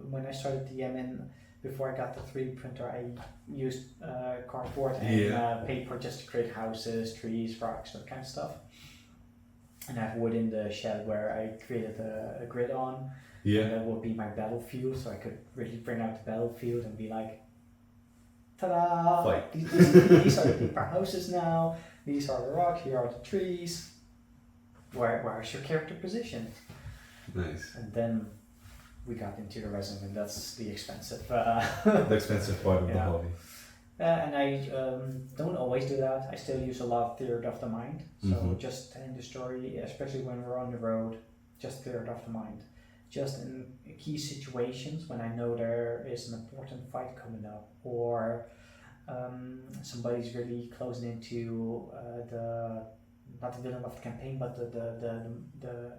[SPEAKER 2] When I started DMing, before I got the 3D printer, I used cardboard and paper just to create houses, trees, rocks, that kind of stuff. And I have wood in the shed where I created a grid on. Yeah. And that would be my battlefield, so I could really bring out the battlefield and be like, ta-da!
[SPEAKER 1] Fight.
[SPEAKER 2] These are the paper houses now. These are the rocks. Here are the trees. Where is your character positioned?
[SPEAKER 1] Nice.
[SPEAKER 2] And then we got into the resin, and that's the expensive.
[SPEAKER 1] The expensive part of the hobby.
[SPEAKER 2] And I don't always do that. I still use a lot of theater of the mind. So just telling the story, especially when we're on the road, just theater of the mind. Just in key situations when I know there is an important fight coming up, or somebody's really closing into not the villain of the campaign, but the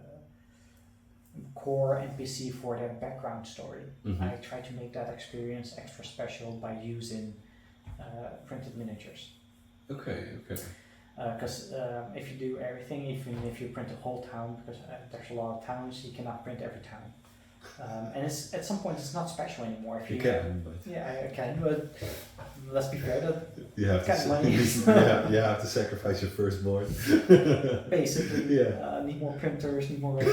[SPEAKER 2] core NPC for their background story. I try to make that experience extra special by using printed miniatures.
[SPEAKER 1] Okay.
[SPEAKER 2] Because if you do everything, even if you print a whole town, because there's a lot of towns, you cannot print every town. And it's at some point it's not special anymore. If
[SPEAKER 1] You can, but
[SPEAKER 2] yeah, I can, but let's be fair, that
[SPEAKER 1] you have
[SPEAKER 2] kind of money.
[SPEAKER 1] you have to sacrifice your firstborn.
[SPEAKER 2] Basically,
[SPEAKER 1] Yeah.
[SPEAKER 2] Need more printers, need more.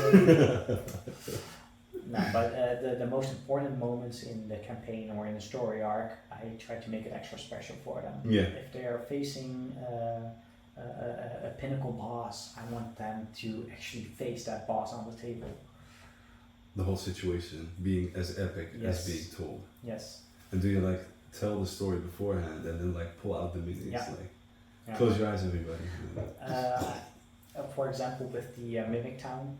[SPEAKER 2] No, but the most important moments in the campaign or in the story arc, I try to make it extra special for them.
[SPEAKER 1] Yeah.
[SPEAKER 2] If they are facing a pinnacle boss, I want them to actually face that boss on the table.
[SPEAKER 1] The whole situation being as epic as being told.
[SPEAKER 2] Yes.
[SPEAKER 1] And do you like tell the story beforehand and then like pull out the meanings?
[SPEAKER 2] Yeah.
[SPEAKER 1] Close your eyes, everybody.
[SPEAKER 2] For example, with the Mimic Town,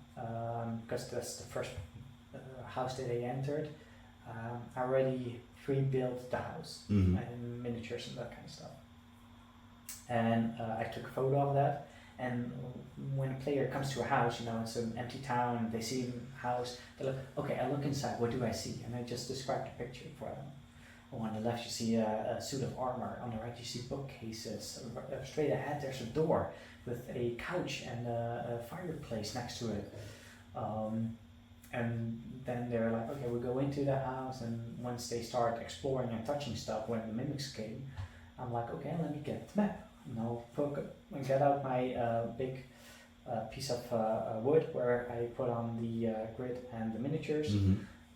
[SPEAKER 2] because that's the first house that they entered, I already pre-built the house and miniatures and that kind of stuff. And I took a photo of that. And when a player comes to a house, it's an empty town, they see a house, they're like, okay, I look inside, what do I see? And I just describe the picture for them. On the left you see a suit of armor, on the right you see bookcases, straight ahead there's a door with a couch and a fireplace next to it. And then they're like, okay, we'll go into the house, and once they start exploring and touching stuff, when the mimics came, I'm like, okay, let me get the map. And I'll get out my big piece of wood where I put on the grid and the miniatures,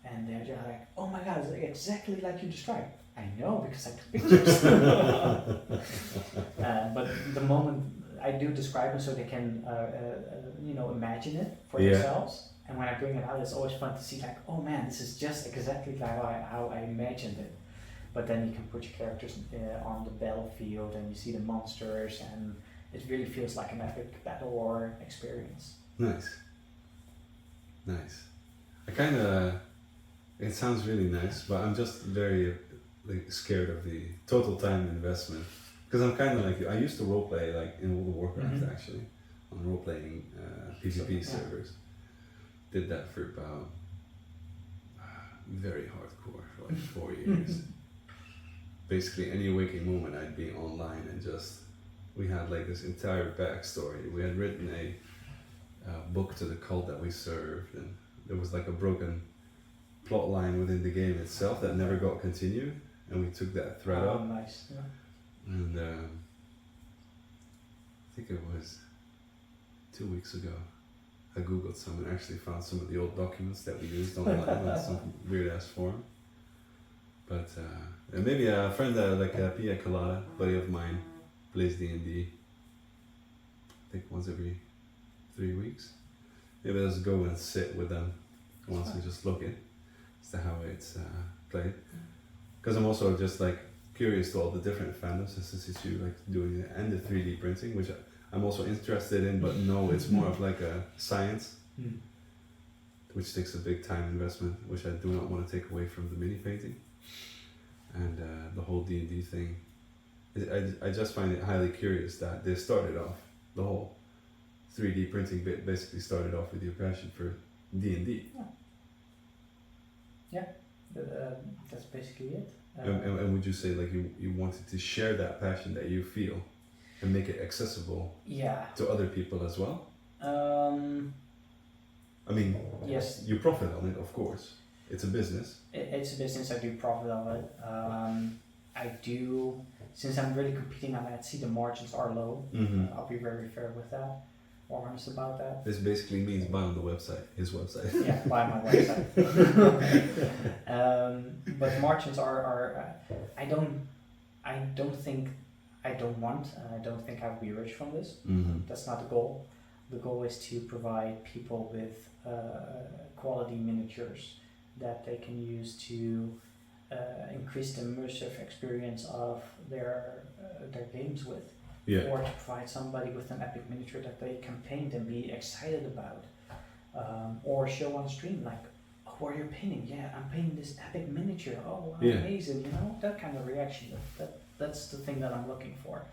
[SPEAKER 2] and they're just like, oh my god, it's exactly like you described. I know, because I took pictures. But the moment I do describe it so they can imagine it for themselves, and when I bring it out, it's always fun to see like, oh man, this is just exactly like how I imagined it. But then you can put your characters on the battlefield and you see the monsters, and it really feels like an epic battle war experience.
[SPEAKER 1] Nice. I kind of, it sounds really nice, but I'm just very scared of the total time investment. Because I'm kind of like you. I used to roleplay in World of Warcraft actually, on role-playing PvP servers. Did that for about very hardcore for 4 years. Basically any waking moment I'd be online and we had this entire backstory. We had written a book to the cult that we served, and there was a broken plot line within the game itself that never got continued, and we took that thread up.
[SPEAKER 2] Nice. Yeah.
[SPEAKER 1] And I think it was 2 weeks ago, I googled some and actually found some of the old documents that we used online in some weird ass form. But and maybe a friend Pia Colada, buddy of mine, plays D&D. I think once every 3 weeks. Maybe I'll just go and sit with them once and just look at as to how it's played. Because I'm also just curious to all the different fandoms, since it's you doing it, and the 3D printing, which I'm also interested in, but no, it's more of a science, which takes a big time investment, which I do not want to take away from the mini painting. And the whole D&D thing, I just find it highly curious that they started off, the whole 3D printing bit basically started off with your passion for D&D.
[SPEAKER 2] Yeah, that's basically it.
[SPEAKER 1] And would you say you wanted to share that passion that you feel and make it accessible to other people as well? I mean,
[SPEAKER 2] yes.
[SPEAKER 1] You profit on it, of course. It's a business.
[SPEAKER 2] It's a business. I do profit on it. I do, since I'm really competing on Etsy, the margins are low. I'll be very fair with that, or honest about that.
[SPEAKER 1] This basically means buy on the website, his website.
[SPEAKER 2] Yeah, buy my website. But margins are I don't think I'll be rich from this. That's not the goal. The goal is to provide people with quality miniatures that they can use to increase the immersive experience of their games with, or to provide somebody with an epic miniature that they can paint and be excited about, or show on stream oh, what are you painting? Yeah, I'm painting this epic miniature. Oh, wow, amazing! That kind of reaction. That's the thing that I'm looking for.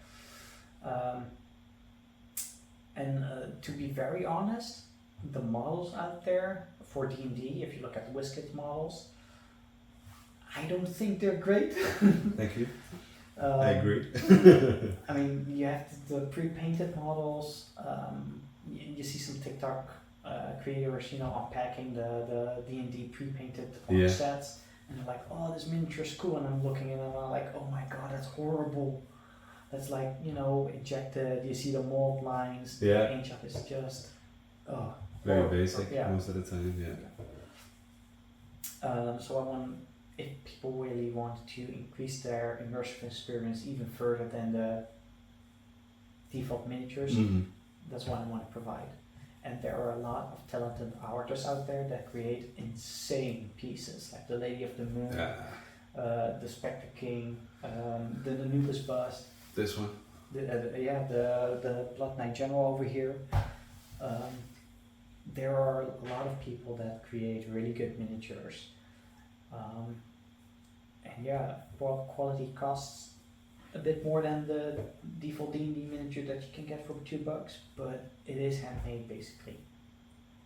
[SPEAKER 2] And to be very honest, the models out there for D&D, if you look at the WizKids models, I don't think they're great.
[SPEAKER 1] Thank you. I agree.
[SPEAKER 2] I mean, you have the pre-painted models. You see some TikTok creators, unpacking the D&D pre-painted art sets, and they're like, "Oh, this miniature is cool," and I'm looking at it and I'm like, "Oh my god, that's horrible. That's like, injected. You see the mold lines. The paint job is just,
[SPEAKER 1] very
[SPEAKER 2] horrible.
[SPEAKER 1] basic most of the time.
[SPEAKER 2] So I want, if people really want to increase their immersive experience even further than the default miniatures, that's what I want to provide. And there are a lot of talented artists out there that create insane pieces, like the Lady of the Moon, the Spectre King, the Anubis bust.
[SPEAKER 1] This one.
[SPEAKER 2] The Blood Knight General over here. There are a lot of people that create really good miniatures. Quality costs a bit more than the default D&D miniature that you can get for $2, but it is handmade basically.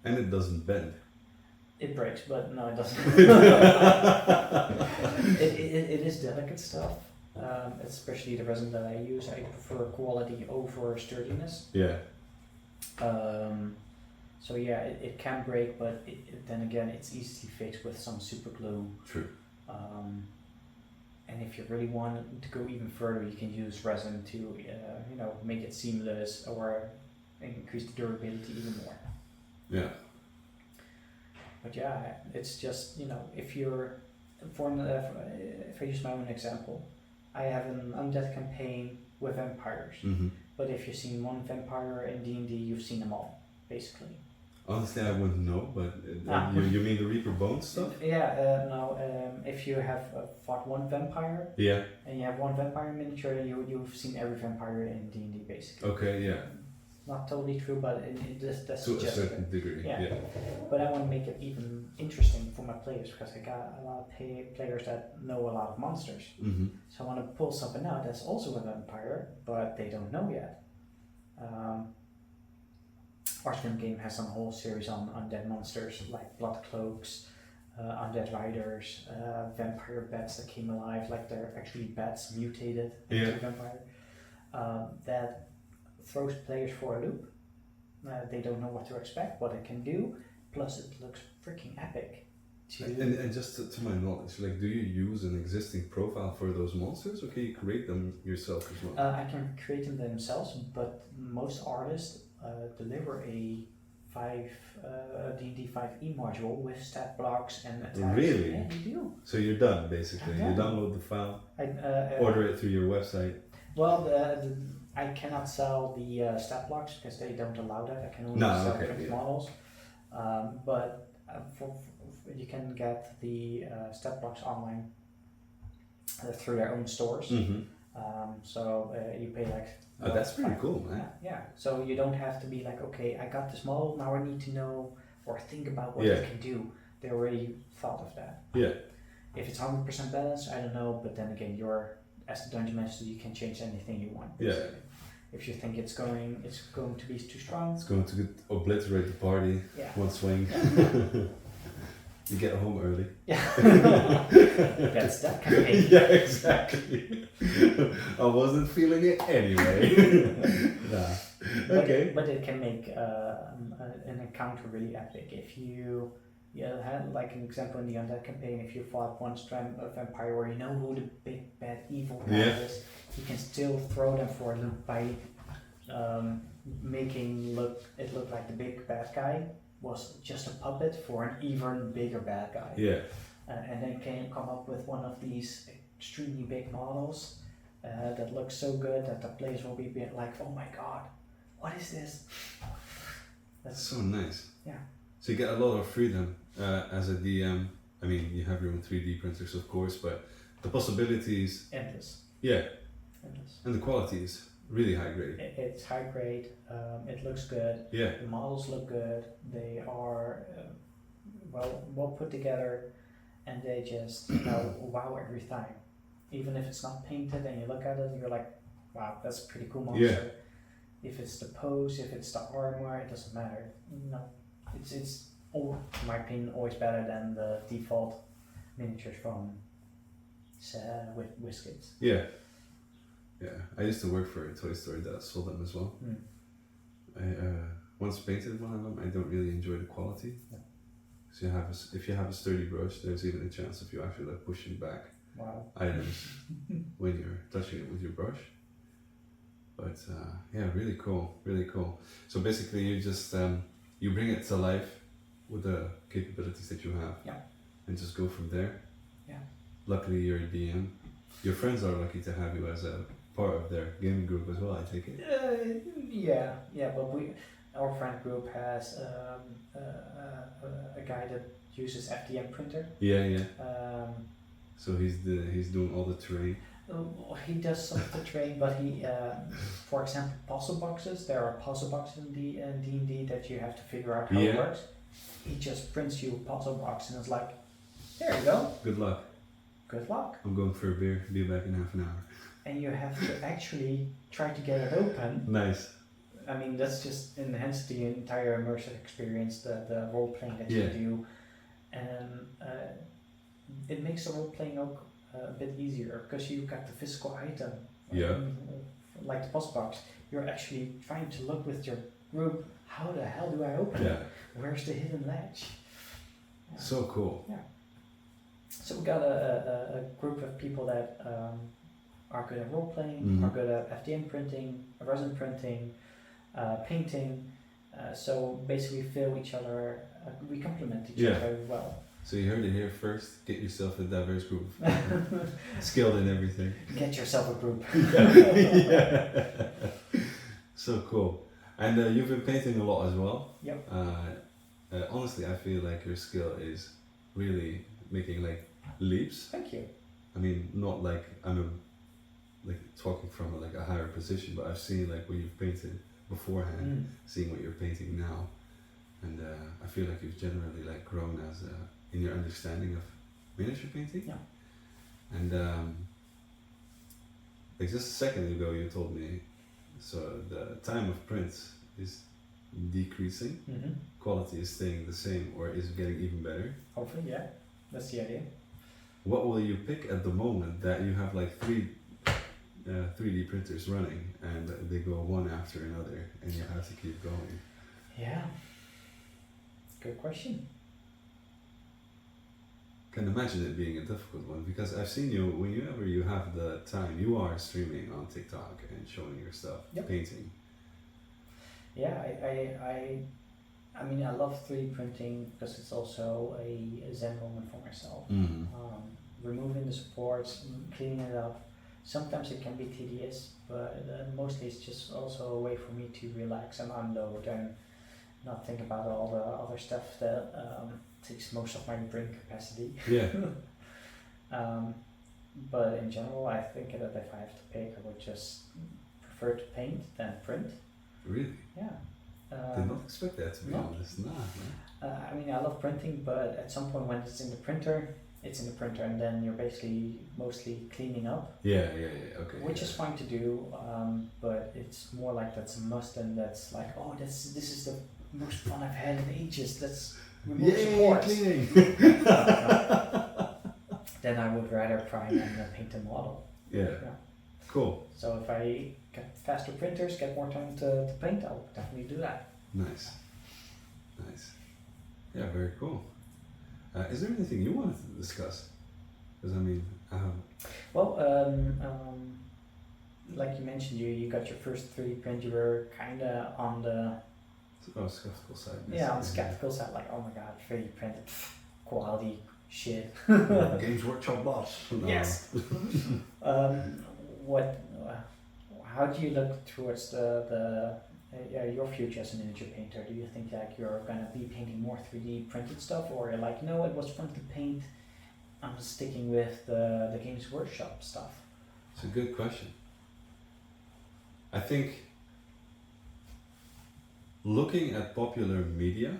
[SPEAKER 1] And it doesn't bend.
[SPEAKER 2] It breaks, but no, it doesn't. it is delicate stuff, especially the resin that I use. I prefer quality over sturdiness.
[SPEAKER 1] Yeah.
[SPEAKER 2] It can break, but then again, it's easily fixed with some super glue.
[SPEAKER 1] True.
[SPEAKER 2] And if you really want to go even further, you can use resin to, make it seamless or increase the durability even more.
[SPEAKER 1] Yeah.
[SPEAKER 2] But it's just, if you're, if I use my own example, I have an undead campaign with vampires. But if you've seen one vampire in D&D, you've seen them all, basically.
[SPEAKER 1] Honestly, I wouldn't know, but you mean the Reaper Bones stuff?
[SPEAKER 2] If you have fought one vampire, and you have one vampire miniature, you've seen every vampire in D&D, basically.
[SPEAKER 1] Okay, yeah.
[SPEAKER 2] Not totally true, but that's
[SPEAKER 1] to a certain degree. Yeah.
[SPEAKER 2] But I want to make it even interesting for my players, because I got a lot of players that know a lot of monsters. So I want to pull something out that's also a vampire, but they don't know yet. Our Swim game has some whole series on undead monsters like blood cloaks, undead riders, vampire bats that came alive, like they're actually bats mutated into vampire. That throws players for a loop. They don't know what to expect, what it can do. Plus, it looks freaking epic.
[SPEAKER 1] And just to my knowledge, do you use an existing profile for those monsters, or can you create them yourself as well?
[SPEAKER 2] I can create them themselves, but most artists deliver a D&D 5e module with stat blocks and attacks.
[SPEAKER 1] Really?
[SPEAKER 2] Yeah, you do.
[SPEAKER 1] So you're done, basically. You download the file, order it through your website.
[SPEAKER 2] Well, I cannot sell the stat blocks because they don't allow that. I can only sell print models. But you can get the stat blocks online through their own stores. You pay
[SPEAKER 1] that's pretty cool, man.
[SPEAKER 2] Yeah. So you don't have to be like, okay, I got this model, now I need to know or think about what it can do. They already thought of that.
[SPEAKER 1] Yeah.
[SPEAKER 2] If it's 100% balanced, I don't know, but then again, as the dungeon master, you can change anything you want. Basically. Yeah. If you think it's going to be too strong,
[SPEAKER 1] it's going to obliterate the party. One swing. You get home early.
[SPEAKER 2] Yeah. That's that campaign.
[SPEAKER 1] Yeah, exactly. I wasn't feeling it anyway. Okay.
[SPEAKER 2] But it can make an encounter really epic. If you had like an example in the Undead campaign, if you fought one vampire where you know who the big bad evil guy is, you can still throw them for a loop by making it look like the big bad guy was just a puppet for an even bigger bad guy.
[SPEAKER 1] Yeah.
[SPEAKER 2] And then can come up with one of these extremely big models that looks so good that the players will be like, oh my god, what is this?
[SPEAKER 1] That's so nice.
[SPEAKER 2] Yeah.
[SPEAKER 1] So you get a lot of freedom as a DM. I mean, you have your own 3D printers, of course, but the possibilities...
[SPEAKER 2] Endless.
[SPEAKER 1] Yeah.
[SPEAKER 2] Endless.
[SPEAKER 1] And the quality is really high grade.
[SPEAKER 2] It's high grade. It looks good.
[SPEAKER 1] Yeah.
[SPEAKER 2] The models look good. They are well put together, and they just wow every time. Even if it's not painted and you look at it, you're like, wow, that's a pretty cool monster. Yeah. If it's the pose, if it's the armor, it doesn't matter. No, it's in my opinion always better than the default miniatures from WizKids.
[SPEAKER 1] Yeah. I used to work for a toy store that sold them as well. I once painted one of them. I don't really enjoy the quality.
[SPEAKER 2] No.
[SPEAKER 1] So if you have a sturdy brush, there's even a chance of you actually like pushing back items when you're touching it with your brush. But yeah, really cool, really cool. So basically, you just you bring it to life with the capabilities that you have, and just go from there.
[SPEAKER 2] Yeah.
[SPEAKER 1] Luckily, you're a DM. Your friends are lucky to have you as a part of their gaming group as well, I take it.
[SPEAKER 2] Yeah, but our friend group has a guy that uses FDM printer.
[SPEAKER 1] Yeah. So he's doing all the terrain.
[SPEAKER 2] He does some of the terrain, but he, for example, puzzle boxes. There are puzzle boxes in D&D that you have to figure out how it works. He just prints you a puzzle box and it's like, there you go.
[SPEAKER 1] Good luck.
[SPEAKER 2] Good luck.
[SPEAKER 1] I'm going for a beer. Be back in half an hour.
[SPEAKER 2] And you have to actually try to get it open.
[SPEAKER 1] Nice.
[SPEAKER 2] I mean, that's just enhances the entire immersive experience, the role playing that you do, and it makes the role playing a bit easier because you got the physical item. Like the puzzle box, you're actually trying to look with your group. How the hell do I open it? Where's the hidden ledge?
[SPEAKER 1] So cool.
[SPEAKER 2] Yeah. So we got a group of people that are good at role playing, are good at FDM printing, resin printing, painting. So basically, fill each other. We complement each other very well.
[SPEAKER 1] So you heard it here first. Get yourself a diverse group, skilled in everything.
[SPEAKER 2] Get yourself a group.
[SPEAKER 1] So cool. And you've been painting a lot as well.
[SPEAKER 2] Yep.
[SPEAKER 1] Honestly, I feel like your skill is really making like leaps.
[SPEAKER 2] Thank you.
[SPEAKER 1] I mean, not like like talking from like a higher position, but I've seen like what you've painted beforehand, seeing what you're painting now, and I feel like you've generally like grown as in your understanding of miniature painting.
[SPEAKER 2] Yeah.
[SPEAKER 1] And like just a second ago, you told me so the time of print is decreasing, quality is staying the same, or is getting even better.
[SPEAKER 2] Hopefully, yeah, that's the idea.
[SPEAKER 1] What will you pick at the moment that you have like 3D printers running and they go one after another and you have to keep going?
[SPEAKER 2] Yeah, good question.
[SPEAKER 1] Can imagine it being a difficult one because I've seen you whenever you have the time, you are streaming on TikTok and showing your stuff, painting.
[SPEAKER 2] Yeah, I mean, I love 3D printing because it's also a zen moment for myself. Removing the supports, cleaning it up. Sometimes it can be tedious, but mostly it's just also a way for me to relax and unload and not think about all the other stuff that takes most of my brain capacity.
[SPEAKER 1] Yeah.
[SPEAKER 2] But in general, I think that if I have to pick, I would just prefer to paint than print.
[SPEAKER 1] Really?
[SPEAKER 2] Yeah.
[SPEAKER 1] Did not expect that, to be honest. Nah,
[SPEAKER 2] I mean, I love printing, but at some point when it's in the printer, and then you're basically mostly cleaning up.
[SPEAKER 1] Yeah, okay.
[SPEAKER 2] Which is fine to do, but it's more like that's a must, and that's like, oh, this is the most fun I've had in ages. Let's remove supports.
[SPEAKER 1] Cleaning.
[SPEAKER 2] Then I would rather prime and paint a model.
[SPEAKER 1] Yeah. Cool.
[SPEAKER 2] So if I get faster printers, get more time to paint, I'll definitely do that.
[SPEAKER 1] Nice. Yeah, very cool. Is there anything you wanted to discuss? Because I mean,
[SPEAKER 2] well, like you mentioned, you got your first 3D print. You were kind of on the
[SPEAKER 1] skeptical side.
[SPEAKER 2] Yeah, on the skeptical side, like, oh my god, 3D printed quality shit.
[SPEAKER 1] Games Workshop boss.
[SPEAKER 2] No. Yes. How do you look towards your future as a miniature painter? Do you think like you're gonna be painting more 3D printed stuff, or you're like, no, it was fun to paint, I'm sticking with the Games Workshop stuff?
[SPEAKER 1] It's a good question. I think looking at popular media,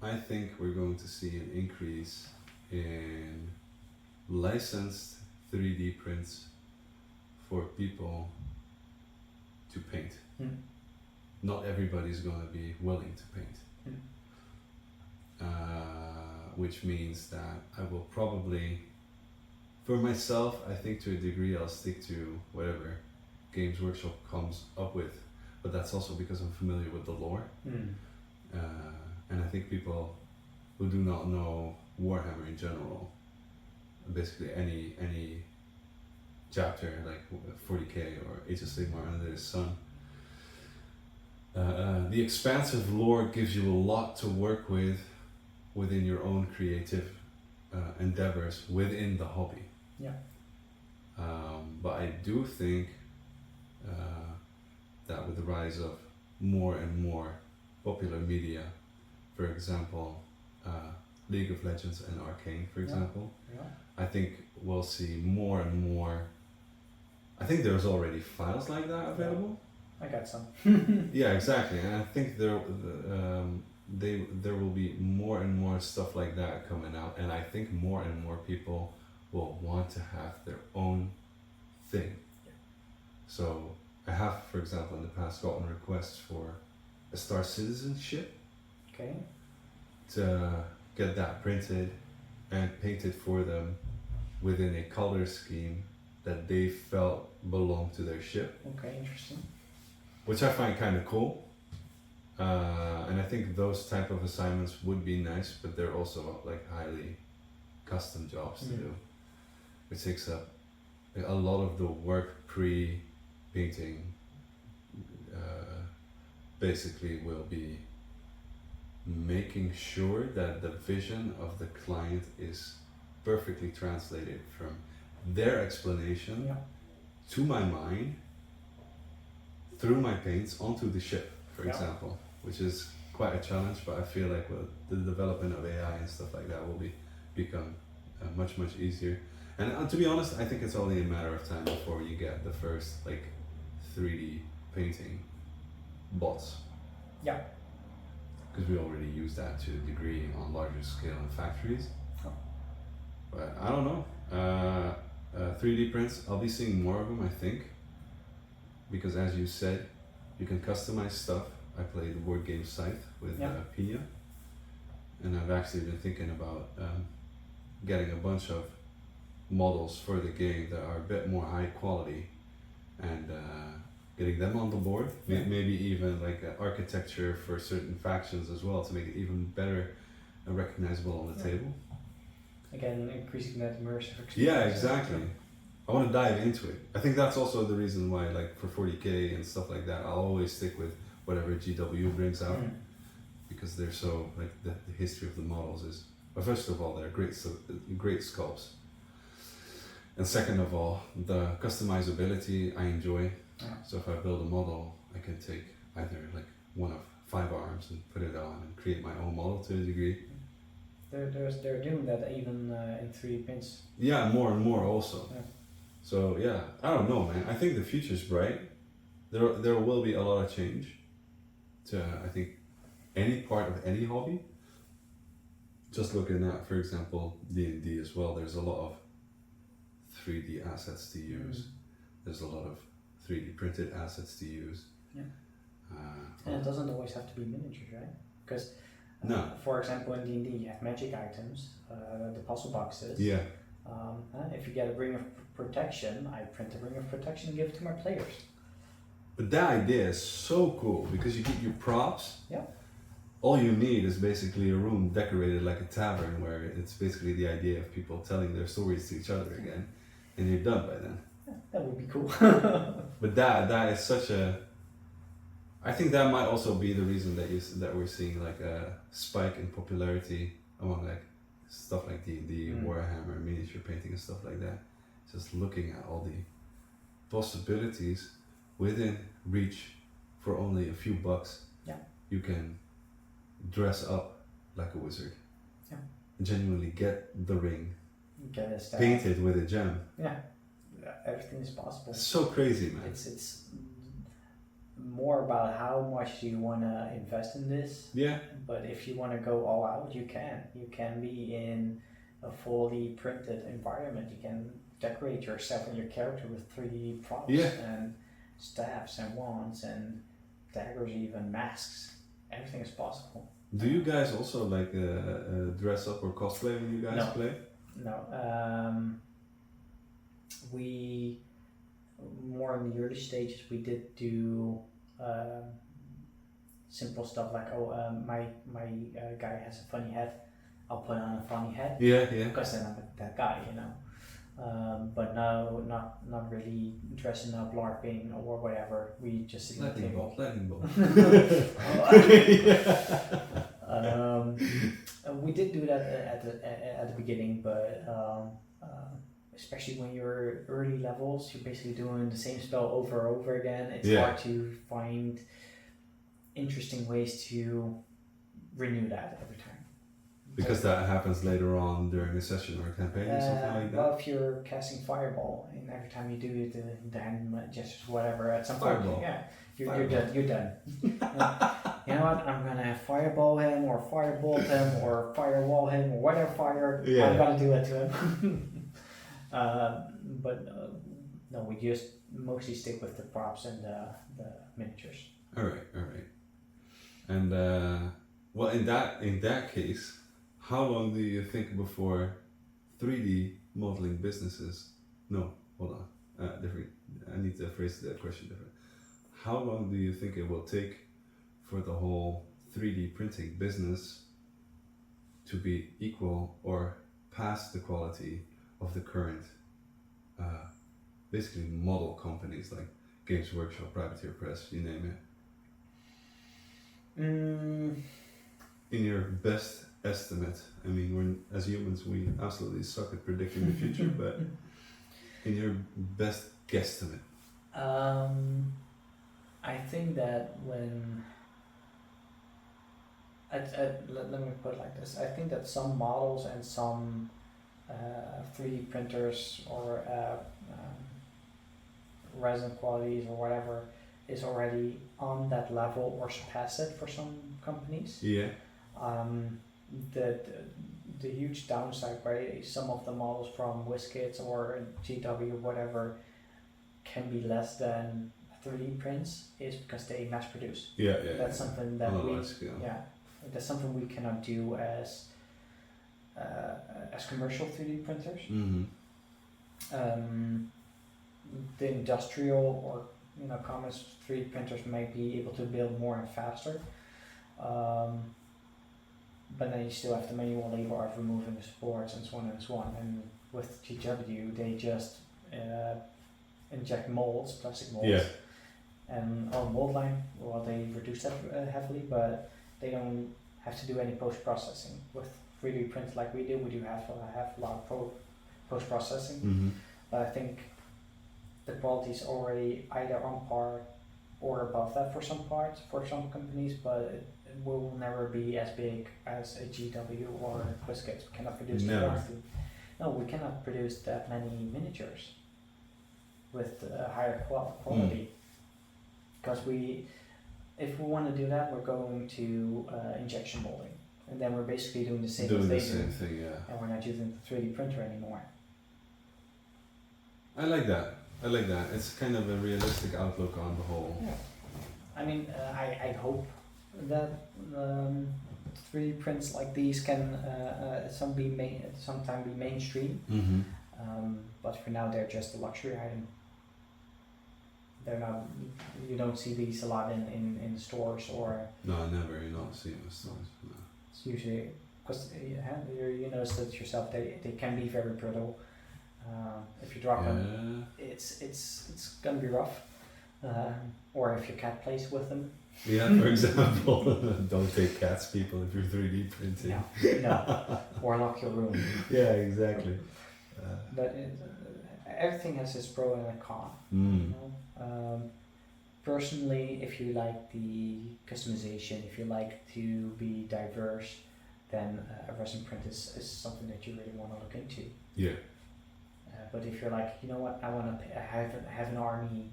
[SPEAKER 1] I think we're going to see an increase in licensed 3D prints for people to paint. Not everybody's going to be willing to paint. Which means that I will probably For myself, I think to a degree I'll stick to whatever Games Workshop comes up with, but that's also because I'm familiar with the lore. And I think people who do not know Warhammer in general, basically any chapter like 40k or Age of Sigmar under the sun, the expansive lore gives you a lot to work with within your own creative endeavors within the hobby.
[SPEAKER 2] Yeah.
[SPEAKER 1] But I do think that with the rise of more and more popular media, for example, League of Legends and Arcane, for example, I think we'll see more and more. I think there's already files like that available.
[SPEAKER 2] I got some.
[SPEAKER 1] Yeah, exactly, and I think there will be more and more stuff like that coming out, and I think more and more people will want to have their own thing.
[SPEAKER 2] Yeah.
[SPEAKER 1] So I have, for example, in the past gotten requests for a Star Citizen ship.
[SPEAKER 2] Okay.
[SPEAKER 1] To get that printed and painted for them within a color scheme that they felt belonged to their ship.
[SPEAKER 2] Okay, interesting.
[SPEAKER 1] Which I find kind of cool. And I think those type of assignments would be nice, but they're also like highly custom jobs to do. It takes up a lot of the work pre-painting. Basically will be making sure that the vision of the client is perfectly translated from their explanation to my mind through my paints onto the ship, for example, which is quite a challenge, but I feel like with the development of AI and stuff like that will become much easier. And to be honest, I think it's only a matter of time before you get the first like 3D painting bots.
[SPEAKER 2] Yeah.
[SPEAKER 1] Because we already use that to a degree on larger scale in factories.
[SPEAKER 2] Oh.
[SPEAKER 1] But I don't know. 3D prints, I'll be seeing more of them, I think. Because as you said, you can customize stuff. I play the board game Scythe with Pia. And I've actually been thinking about getting a bunch of models for the game that are a bit more high quality and getting them on the board. Maybe even like architecture for certain factions as well to make it even better and recognizable on the table.
[SPEAKER 2] Again, increasing that immersive experience.
[SPEAKER 1] Yeah, exactly. I want to dive into it. I think that's also the reason why, like for 40k and stuff like that, I'll always stick with whatever GW brings out because they're so like the history of the models is. Well, first of all, they're great sculpts, and second of all, the customizability I enjoy. So if I build a model, I can take either like one of 5 arms and put it on and create my own model to a degree.
[SPEAKER 2] They're doing that even in 3D prints.
[SPEAKER 1] Yeah, more and more also.
[SPEAKER 2] Yeah.
[SPEAKER 1] So yeah, I don't know, man. I think the future's bright. There will be a lot of change to I think any part of any hobby. Just looking at, for example, D&D as well. There's a lot of 3D assets to use. There's a lot of 3D printed assets to use. Yeah.
[SPEAKER 2] And it doesn't always have to be miniatures, right? Because, for example, in D&D you have magic items, the puzzle boxes.
[SPEAKER 1] Yeah.
[SPEAKER 2] If you get a ring of protection, I print a ring of protection and give it to my players.
[SPEAKER 1] But that idea is so cool because you get your props.
[SPEAKER 2] Yeah.
[SPEAKER 1] All you need is basically a room decorated like a tavern where it's basically the idea of people telling their stories to each other again, and you're done by then.
[SPEAKER 2] Yeah, that would be cool.
[SPEAKER 1] But that is such a. I think that might also be the reason that we're seeing like a spike in popularity among like stuff like D&D, Warhammer, miniature painting and stuff like that. Just looking at all the possibilities within reach for only a few bucks.
[SPEAKER 2] Yeah.
[SPEAKER 1] You can dress up like a wizard.
[SPEAKER 2] Yeah.
[SPEAKER 1] And genuinely get the ring
[SPEAKER 2] Get a staff.
[SPEAKER 1] painted with a gem.
[SPEAKER 2] Yeah. Everything is possible.
[SPEAKER 1] It's so crazy, man.
[SPEAKER 2] It's more about how much you want to invest in this.
[SPEAKER 1] Yeah.
[SPEAKER 2] But if you want to go all out, you can. You can be in a fully printed environment. You can decorate yourself and your character with 3D props and staffs and wands and daggers, even masks. Everything is possible.
[SPEAKER 1] Do you guys also like dress up or cosplay when you guys play?
[SPEAKER 2] No. we more in the early stages we did do simple stuff like my guy has a funny head, I'll put on a funny head because then I'm that guy, you know. But no, not really dressing up, LARPing or whatever. We just sit at the table.
[SPEAKER 1] Lightning bolt.
[SPEAKER 2] We did do that at the beginning, but especially when you're early levels, you're basically doing the same spell over and over again. It's hard to find interesting ways to renew that every time.
[SPEAKER 1] Because that happens later on during a session or a campaign or something like that?
[SPEAKER 2] Well, if you're casting Fireball, and every time you do it, the hand gestures, whatever, at some point, you're done. You know what? I'm gonna Fireball him, or Firebolt him, or Firewall him, or whatever fire. I'm gonna do it to him. No, we just mostly stick with the props and the miniatures.
[SPEAKER 1] All right. And well, in that case, how long do you think before 3D modeling businesses? No, hold on. Different. I need to phrase that question different. How long do you think it will take for the whole 3D printing business to be equal or past the quality of the current, basically model companies like Games Workshop, Privateer Press, you name it? In your best estimate, I mean, as humans, we absolutely suck at predicting the future, but in your best guesstimate.
[SPEAKER 2] I think that when let me put it like this. I think that some models and some 3D printers or resin qualities or whatever is already on that level or surpass it for some companies.
[SPEAKER 1] Yeah.
[SPEAKER 2] The huge downside, right? Some of the models from WizKids or GW, whatever, can be less than 3D prints is because they mass produce.
[SPEAKER 1] Yeah.
[SPEAKER 2] That's something that that's something we cannot do as commercial 3D printers.
[SPEAKER 1] Mm-hmm.
[SPEAKER 2] The industrial or commerce 3D printers might be able to build more and faster. But then you still have the manual labor of removing the supports and so on and so on. And with GW, they just inject molds, plastic molds.
[SPEAKER 1] Yeah.
[SPEAKER 2] And on mold line, well, they reduce that heavily, but they don't have to do any post-processing. With 3D prints like we do have a lot of post-processing.
[SPEAKER 1] Mm-hmm.
[SPEAKER 2] But I think the quality is already either on par or above that for some parts, for some companies, but it will never be as big as a GW or WizKids. We cannot produce that quantity. No, we cannot produce that many miniatures with higher quality. Because if we want to do that, we're going to injection molding, and then we're basically doing the same as they do.
[SPEAKER 1] Thing, yeah.
[SPEAKER 2] And we're not using the 3D printer anymore.
[SPEAKER 1] I like that. It's kind of a realistic outlook on the whole.
[SPEAKER 2] Yeah. I mean, I hope that 3D prints like these can sometime be mainstream.
[SPEAKER 1] Mm-hmm.
[SPEAKER 2] But for now, they're just a luxury item. They're not. You don't see these a lot in stores or.
[SPEAKER 1] No, never. You don't see them in stores. No.
[SPEAKER 2] It's usually because you notice that yourself. They can be very brittle. If you drop them, it's gonna be rough. Or if your cat plays with them.
[SPEAKER 1] Yeah, for example, don't take cats, people, if you're 3D printing.
[SPEAKER 2] No, or lock your room.
[SPEAKER 1] Yeah, exactly.
[SPEAKER 2] But everything has its pro and a con.
[SPEAKER 1] Mm.
[SPEAKER 2] Personally, if you like the customization, if you like to be diverse, then a resin print is something that you really want to look into.
[SPEAKER 1] Yeah.
[SPEAKER 2] But if you're like, you know what, I want to have an army.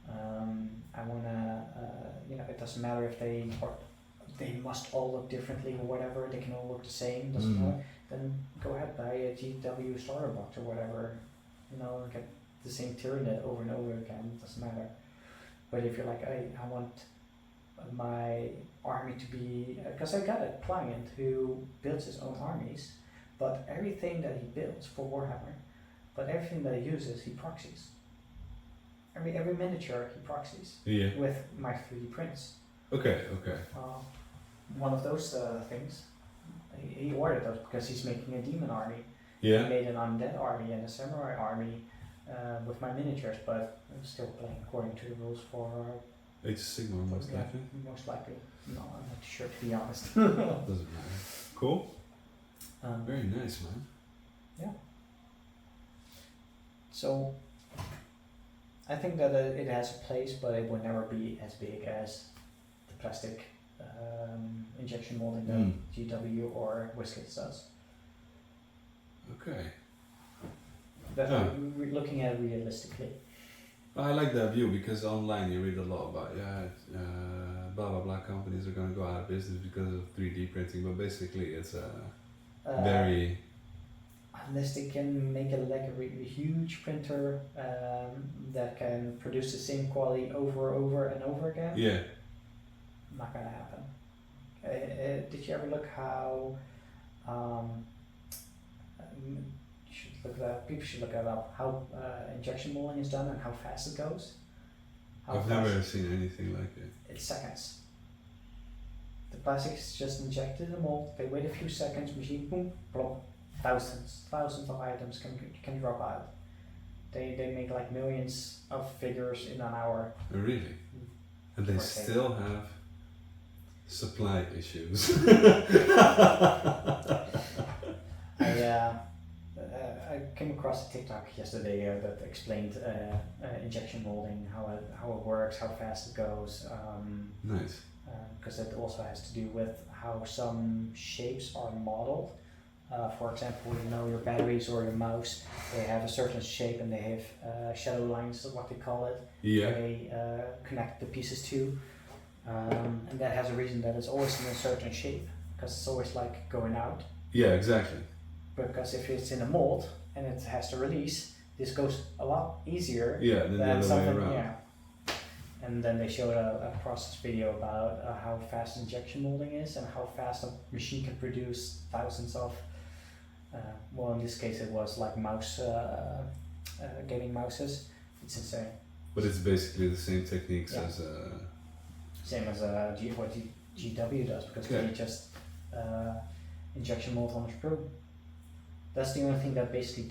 [SPEAKER 2] I want to, it doesn't matter if they must all look differently or whatever. They can all look the same. Doesn't matter. Then go ahead, buy a GW starter box or whatever. Get the same Tyranid over and over again. Doesn't matter. But if you're like, I want my army to be, because I got a client who builds his own armies, but everything that he builds for Warhammer but everything that he uses, he proxies. Every miniature he proxies
[SPEAKER 1] Yeah.
[SPEAKER 2] with my 3D prints.
[SPEAKER 1] Okay.
[SPEAKER 2] One of those things, he ordered those because he's making a demon army.
[SPEAKER 1] Yeah.
[SPEAKER 2] He made an undead army and a samurai army with my miniatures, but I'm still playing according to the rules for
[SPEAKER 1] Age of Sigmar most likely.
[SPEAKER 2] Most likely. No, I'm not sure to be honest.
[SPEAKER 1] Doesn't matter. Cool. Very nice, man.
[SPEAKER 2] Yeah. So I think that it has a place, but it will never be as big as the plastic injection molding that GW or Whiskets does.
[SPEAKER 1] Okay.
[SPEAKER 2] But we're looking at it realistically.
[SPEAKER 1] I like that view because online you read a lot about blah blah blah companies are going to go out of business because of 3D printing, but basically it's very.
[SPEAKER 2] Unless they can make a really huge printer that can produce the same quality over and over again.
[SPEAKER 1] Yeah.
[SPEAKER 2] Not gonna happen. Did you ever look how? People should look it up. How injection molding is done and how fast it goes.
[SPEAKER 1] I've never seen anything like it.
[SPEAKER 2] It's seconds. The plastic is just injected in the mold. They wait a few seconds. Machine boom, plop. Thousands of items can drop out. They make like millions of figures in an hour.
[SPEAKER 1] Oh, really? And they still have supply issues.
[SPEAKER 2] I came across a TikTok yesterday that explained injection molding, how it works, how fast it goes.
[SPEAKER 1] Nice.
[SPEAKER 2] Because it also has to do with how some shapes are modeled. For example, your batteries or your mouse, they have a certain shape and they have shadow lines, is what they call it.
[SPEAKER 1] Yeah.
[SPEAKER 2] They connect the pieces to, and that has a reason that it's always in a certain shape, because it's always like going out.
[SPEAKER 1] Yeah, exactly.
[SPEAKER 2] Because if it's in a mold and it has to release, this goes a lot easier
[SPEAKER 1] than the other way around.
[SPEAKER 2] Yeah. And then they showed a process video about how fast injection molding is and how fast a machine can produce thousands of. Well, in this case, it was like gaming mouses. It's insane.
[SPEAKER 1] But it's basically the same techniques as.
[SPEAKER 2] Same as what GW does, because we just injection mold on a sprue. That's the only thing that basically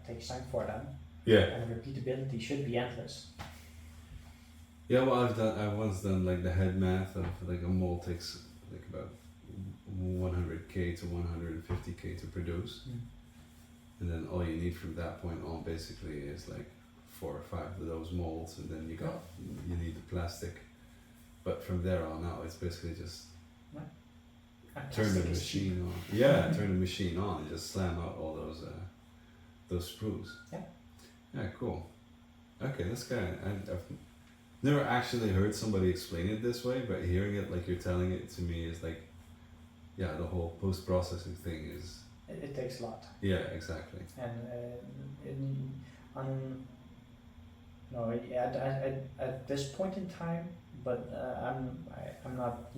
[SPEAKER 2] takes time for them.
[SPEAKER 1] Yeah.
[SPEAKER 2] And repeatability should be endless.
[SPEAKER 1] Yeah, well, I've once done like the head math of like a mold takes like about 100k to 150k to produce, and then all you need from that point on basically is like 4 or 5 of those molds, and then you need the plastic. But from there on out, it's basically just turn the machine on. Yeah, turn the machine on and just slam out all those sprues.
[SPEAKER 2] Yeah.
[SPEAKER 1] Yeah, cool. Okay, that's good. I've never actually heard somebody explain it this way, but hearing it like you're telling it to me is like, yeah, the whole post-processing thing is.
[SPEAKER 2] It takes a lot.
[SPEAKER 1] Yeah, exactly.
[SPEAKER 2] And at this point in time, but I'm not,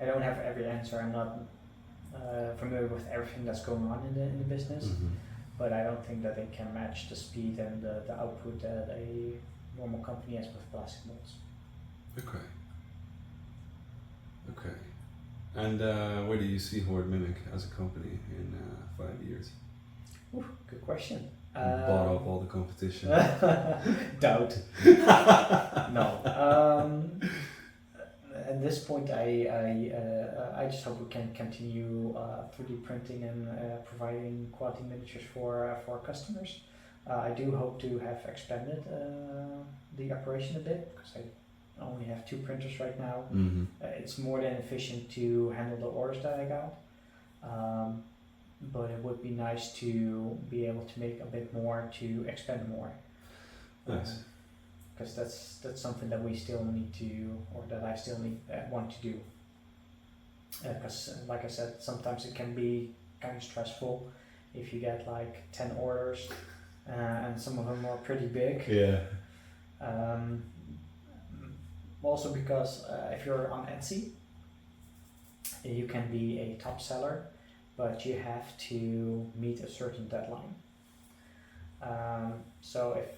[SPEAKER 2] I don't have every answer. I'm not familiar with everything that's going on in the business, but I don't think that they can match the speed and the output that a normal company has with plastic molds.
[SPEAKER 1] Okay. And where do you see Hoard Mimic as a company in 5 years?
[SPEAKER 2] Ooh, good question.
[SPEAKER 1] Bought up all the competition.
[SPEAKER 2] Doubt. No. At this point, I just hope we can continue 3D printing and providing quality miniatures for our customers. I do hope to have expanded the operation a bit, because I only have 2 printers right now. It's more than efficient to handle the orders that I got. But it would be nice to be able to make a bit more, to expand more.
[SPEAKER 1] Nice.
[SPEAKER 2] Because that's something that we still need to, or that I still want to do. Because like I said, sometimes it can be kind of stressful if you get like 10 orders and some of them are pretty big.
[SPEAKER 1] Yeah.
[SPEAKER 2] Also because if you're on Etsy, you can be a top seller, but you have to meet a certain deadline. So if,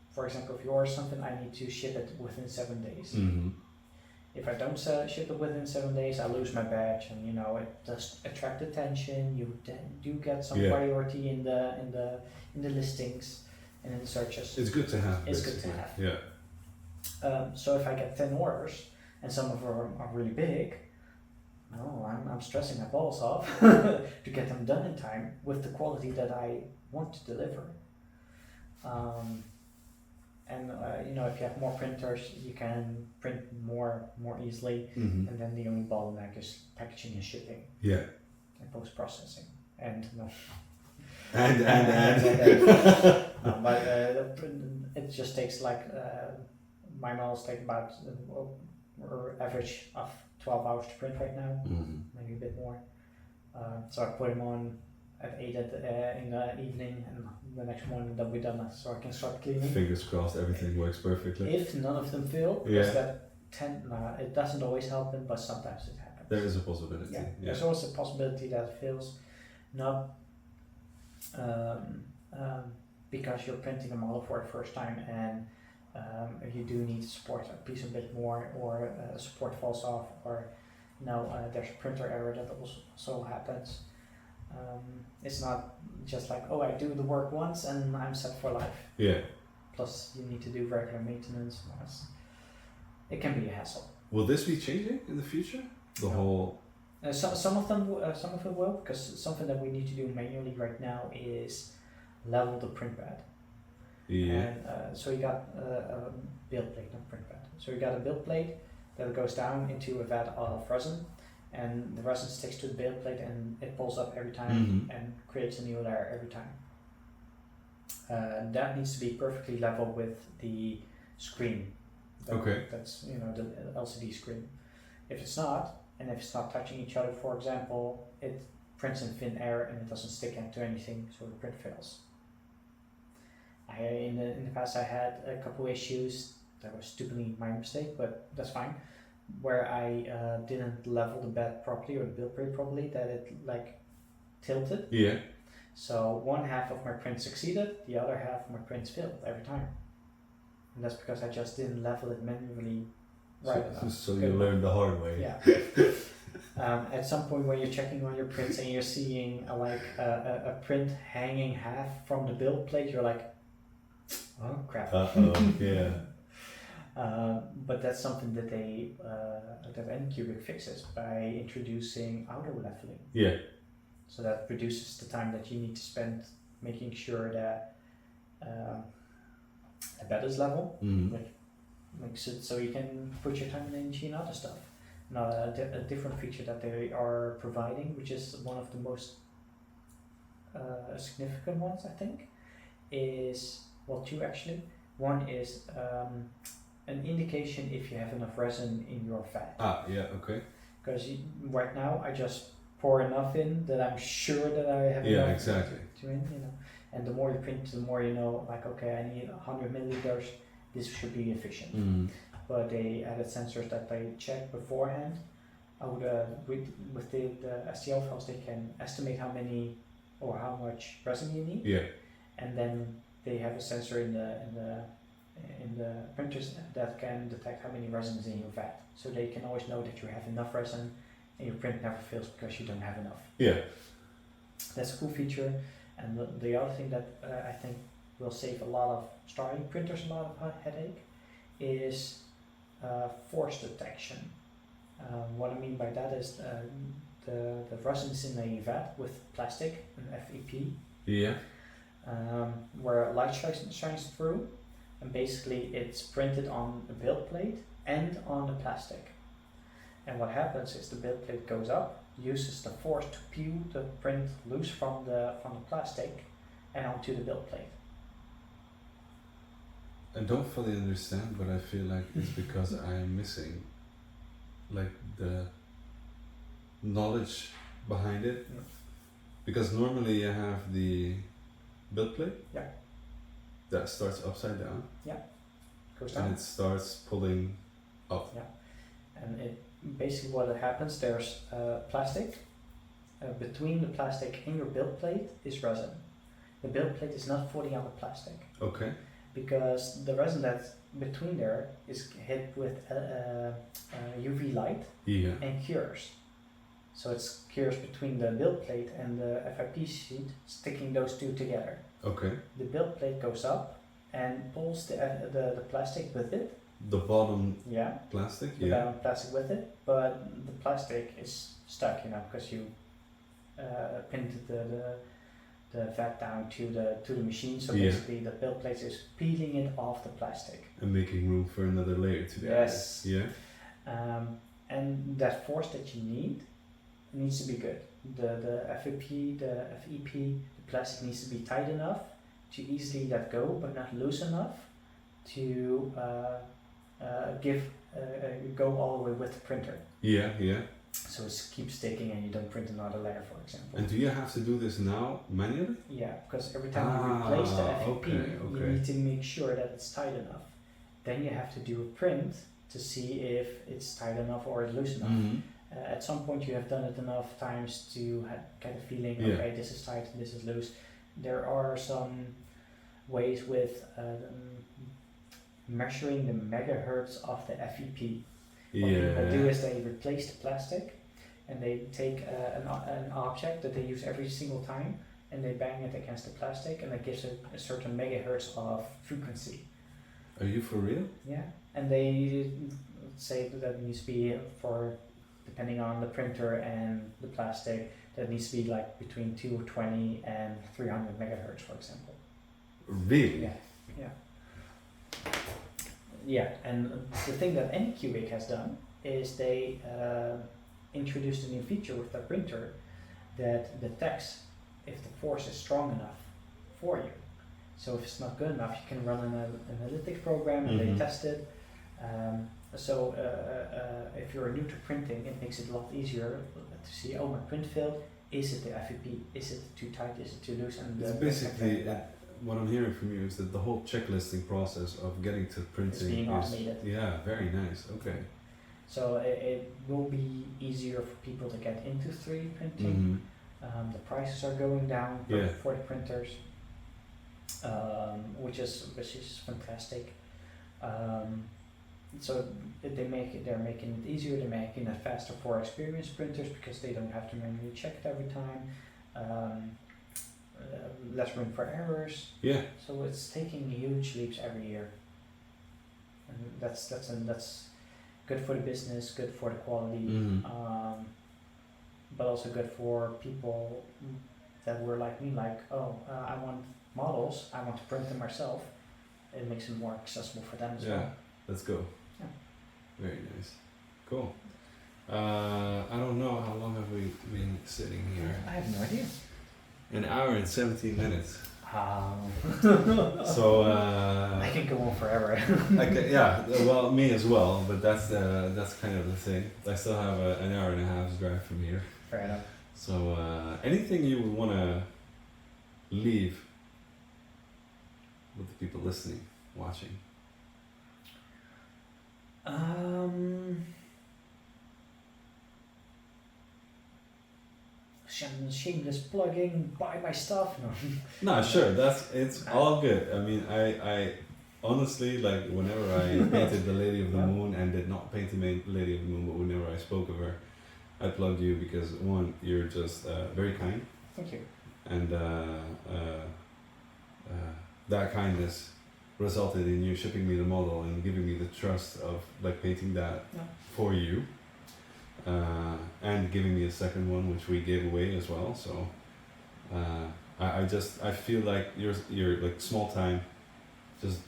[SPEAKER 2] for example, if you order something, I need to ship it within 7 days.
[SPEAKER 1] Mm-hmm.
[SPEAKER 2] If I don't ship it within 7 days, I lose my badge, and it does attract attention. You do get some priority in the listings and in the searches.
[SPEAKER 1] It's good to have.
[SPEAKER 2] It's good to have.
[SPEAKER 1] Yeah.
[SPEAKER 2] So if I get 10 orders and some of them are really big, I'm stressing my balls off to get them done in time with the quality that I want to deliver. If you have more printers, you can print more easily,
[SPEAKER 1] Mm-hmm.
[SPEAKER 2] and then the only bottleneck is packaging and shipping.
[SPEAKER 1] Yeah.
[SPEAKER 2] And post-processing. And but it just takes my models take about average of 12 hours to print right now, maybe a bit more. So I put them on at 8 in the evening, and the next morning they'll be done, so I can start cleaning.
[SPEAKER 1] Fingers crossed, everything works perfectly.
[SPEAKER 2] If none of them fail, because it doesn't always happen, but sometimes it happens.
[SPEAKER 1] There is a possibility.
[SPEAKER 2] Yeah. There's always a possibility that it fails, not because you're printing a model for the first time and you do need to support a piece a bit more, or support falls off, or there's a printer error that also happens. It's not just like, I do the work once and I'm set for life.
[SPEAKER 1] Yeah.
[SPEAKER 2] Plus you need to do regular maintenance. It can be a hassle.
[SPEAKER 1] Will this be changing in the future? The whole...
[SPEAKER 2] Some of it will, because something that we need to do manually right now is level the print bed.
[SPEAKER 1] Yeah.
[SPEAKER 2] And so you got a build plate, not print bed. So you got a build plate that goes down into a vat of resin, and the resin sticks to the build plate and it pulls up every time and creates a new layer every time. That needs to be perfectly level with the screen. That's the LCD screen. If it's not, and if it's not touching each other, for example, it prints in thin air and it doesn't stick to anything, so the print fails. In the past I had a couple issues that was stupidly my mistake, but that's fine, where I didn't level the bed properly or the build plate properly, that it tilted.
[SPEAKER 1] Yeah.
[SPEAKER 2] So one half of my print succeeded, the other half of my prints failed every time. And that's because I just didn't level it manually right enough.
[SPEAKER 1] So you learned the hard way.
[SPEAKER 2] Yeah. At some point when you're checking on your prints and you're seeing a print hanging half from the build plate, you're like, oh crap.
[SPEAKER 1] Yeah.
[SPEAKER 2] But that's something that that Ncubic fixes by introducing auto leveling.
[SPEAKER 1] Yeah.
[SPEAKER 2] So that reduces the time that you need to spend making sure that the bed is level, makes it so you can put your time and energy in other stuff. Now a different feature that they are providing, which is one of the most significant ones, I think, is two actually. One is an indication if you have enough resin in your vat.
[SPEAKER 1] Okay.
[SPEAKER 2] Because right now I just pour enough in that I'm sure that I have enough.
[SPEAKER 1] Yeah, exactly.
[SPEAKER 2] And the more you print, the more you know, I need 100 milliliters, this should be efficient. But they added sensors that they check beforehand. With the STL files, they can estimate how many or how much resin you need.
[SPEAKER 1] Yeah.
[SPEAKER 2] And then they have a sensor in the printers that can detect how many resin is in your vat. So they can always know that you have enough resin and your print never fails because you don't have enough.
[SPEAKER 1] Yeah.
[SPEAKER 2] That's a cool feature. And the other thing that I think will save a lot of starting printers a lot of headache is force detection. What I mean by that is the resin is in a vat with plastic, an FEP.
[SPEAKER 1] Yeah.
[SPEAKER 2] Where light shines through, and basically it's printed on the build plate and on the plastic. And what happens is the build plate goes up, uses the force to peel the print loose from the plastic and onto the build plate.
[SPEAKER 1] I don't fully understand, but I feel like it's because I am missing the knowledge behind it.
[SPEAKER 2] Yeah.
[SPEAKER 1] Because normally you have the build plate.
[SPEAKER 2] Yeah.
[SPEAKER 1] That starts upside down.
[SPEAKER 2] Yeah. Goes down.
[SPEAKER 1] And it starts pulling up.
[SPEAKER 2] Yeah. And it basically what happens, there's plastic. Between the plastic and your build plate is resin. the build plate is not fully on the plastic.
[SPEAKER 1] Okay.
[SPEAKER 2] Because the resin that's between there is hit with UV light and cures. So it's cures between the build plate and the FIP sheet, sticking those two together.
[SPEAKER 1] Okay.
[SPEAKER 2] The build plate goes up and pulls the plastic with it.
[SPEAKER 1] The bottom
[SPEAKER 2] Yeah.
[SPEAKER 1] plastic?
[SPEAKER 2] The bottom plastic with it, but the plastic is stuck, because you pinned the vat down to the machine. So basically the build plate is peeling it off the plastic.
[SPEAKER 1] And making room for another layer to be
[SPEAKER 2] Yes.
[SPEAKER 1] added. Yeah.
[SPEAKER 2] And that force that you needs to be good. The FEP, the plastic needs to be tight enough to easily let go, but not loose enough to go all the way with the printer.
[SPEAKER 1] Yeah, yeah.
[SPEAKER 2] So it keeps sticking and you don't print another layer, for example.
[SPEAKER 1] And do you have to do this now manually?
[SPEAKER 2] Yeah, because every time you replace the FEP, you need to make sure that it's tight enough. Then you have to do a print to see if it's tight enough or it's loose enough.
[SPEAKER 1] Mm-hmm.
[SPEAKER 2] At some point you have done it enough times to get a feeling, okay, this is tight, this is loose. There are some ways with measuring the megahertz of the FEP. What people do is they replace the plastic and they take an object that they use every single time and they bang it against the plastic and that gives it a certain megahertz of frequency.
[SPEAKER 1] Are you for real?
[SPEAKER 2] Yeah, and they say that needs to be for, depending on the printer and the plastic, that needs to be like between 220 and 300 megahertz, for example.
[SPEAKER 1] Really?
[SPEAKER 2] Yeah. Yeah, and the thing that AnyQuick has done is they introduced a new feature with their printer that detects if the force is strong enough for you. So if it's not good enough, you can run an analytics program and they test it. If you're new to printing, it makes it a lot easier to see, my print failed. Is it the FEP? Is it too tight? Is it too loose? And
[SPEAKER 1] it's basically what I'm hearing from you is that the whole checklisting process of getting to printing
[SPEAKER 2] is being automated.
[SPEAKER 1] Yeah, very nice. Okay.
[SPEAKER 2] So it will be easier for people to get into 3D printing. The prices are going down for the printers, which is fantastic. So they're making it easier. They're making it faster for experienced printers because they don't have to manually check it every time. Less room for errors. Yeah. So it's taking huge leaps every year, and that's good for the business, good for the quality, but also good for people that were like me. Like, I want models. I want to print them myself. It makes it more accessible for them as well.
[SPEAKER 1] Yeah. Let's go.
[SPEAKER 2] Yeah.
[SPEAKER 1] Very nice. Cool. I don't know, how long have we been sitting here?
[SPEAKER 2] I have no idea.
[SPEAKER 1] An hour and 17 minutes.
[SPEAKER 2] So I can go on forever.
[SPEAKER 1] Well, me as well, but that's kind of the thing. I still have an hour and a half's drive from here.
[SPEAKER 2] Fair enough.
[SPEAKER 1] So anything you would want to leave with the people listening, watching?
[SPEAKER 2] Shameless plugging, buy my stuff.
[SPEAKER 1] No, sure, it's all good. I mean, I honestly, like, whenever I painted the Lady of the Moon and did not paint the Lady of the Moon, but whenever I spoke of her, I plugged you because, one, you're just very kind.
[SPEAKER 2] Thank you.
[SPEAKER 1] And that kindness resulted in you shipping me the model and giving me the trust of like painting that for you. And giving me a second one, which we gave away as well. So I feel like you're like small time, just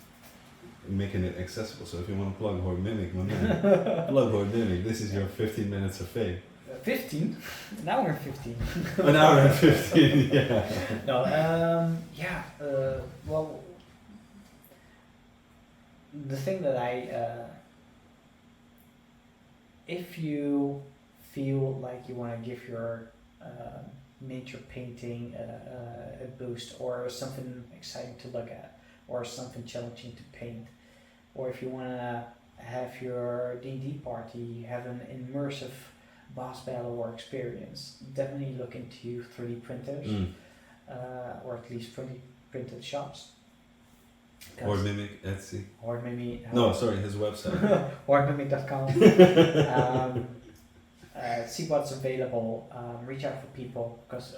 [SPEAKER 1] making it accessible. So if you want to plug Hoard Mimic, my man, plug Hoard Mimic. This is your 15 minutes of fame.
[SPEAKER 2] 15? An hour and 15.
[SPEAKER 1] An hour and 15, yeah.
[SPEAKER 2] No, well, the thing that if you feel like you want to give your nature painting a boost, or something exciting to look at, or something challenging to paint, or if you want to have your D&D party have an immersive boss battle or experience, definitely look into 3D printers. or at least 20 printed shops.
[SPEAKER 1] Hoard Mimic, Etsy.
[SPEAKER 2] Hoard Mimic.
[SPEAKER 1] No, sorry, his website.
[SPEAKER 2] Hoardmimic.com. See what's available. Reach out for people, because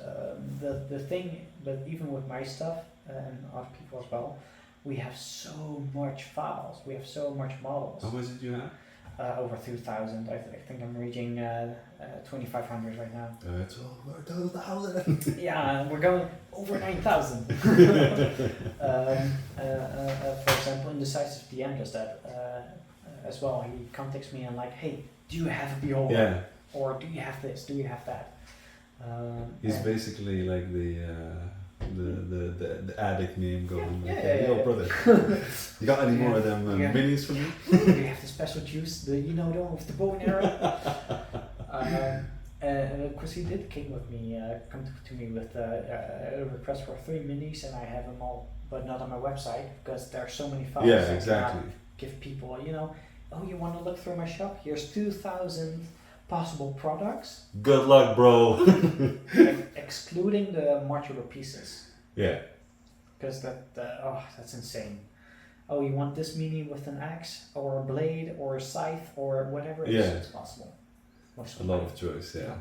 [SPEAKER 2] the thing, but even with my stuff and other people as well, we have so much files. We have so much models.
[SPEAKER 1] How much did you have?
[SPEAKER 2] Over 2,000. I think I'm reaching 2,500 right now.
[SPEAKER 1] It's over 2,000.
[SPEAKER 2] Yeah, we're going over 9,000. For example, Indecisive DM does that as well. He contacts me and like, hey, do you have a beholder?
[SPEAKER 1] Yeah.
[SPEAKER 2] Or do you have this? Do you have that?
[SPEAKER 1] He's basically like the addict meme going like, yo brother, you got any more of them minis for me?
[SPEAKER 2] Do you have the special juice, the the one with the bow and arrow? And of course he did came with me, come to me with a request for 3 minis, and I have them all, but not on my website because there are so many files.
[SPEAKER 1] Yeah, exactly.
[SPEAKER 2] Give people, oh, you want to look through my shop? Here's 2,000 possible products.
[SPEAKER 1] Good luck, bro.
[SPEAKER 2] Excluding the modular pieces.
[SPEAKER 1] Yeah.
[SPEAKER 2] Because that's insane. Oh, you want this mini with an axe or a blade or a scythe or whatever? It's possible.
[SPEAKER 1] A lot of choice, yeah.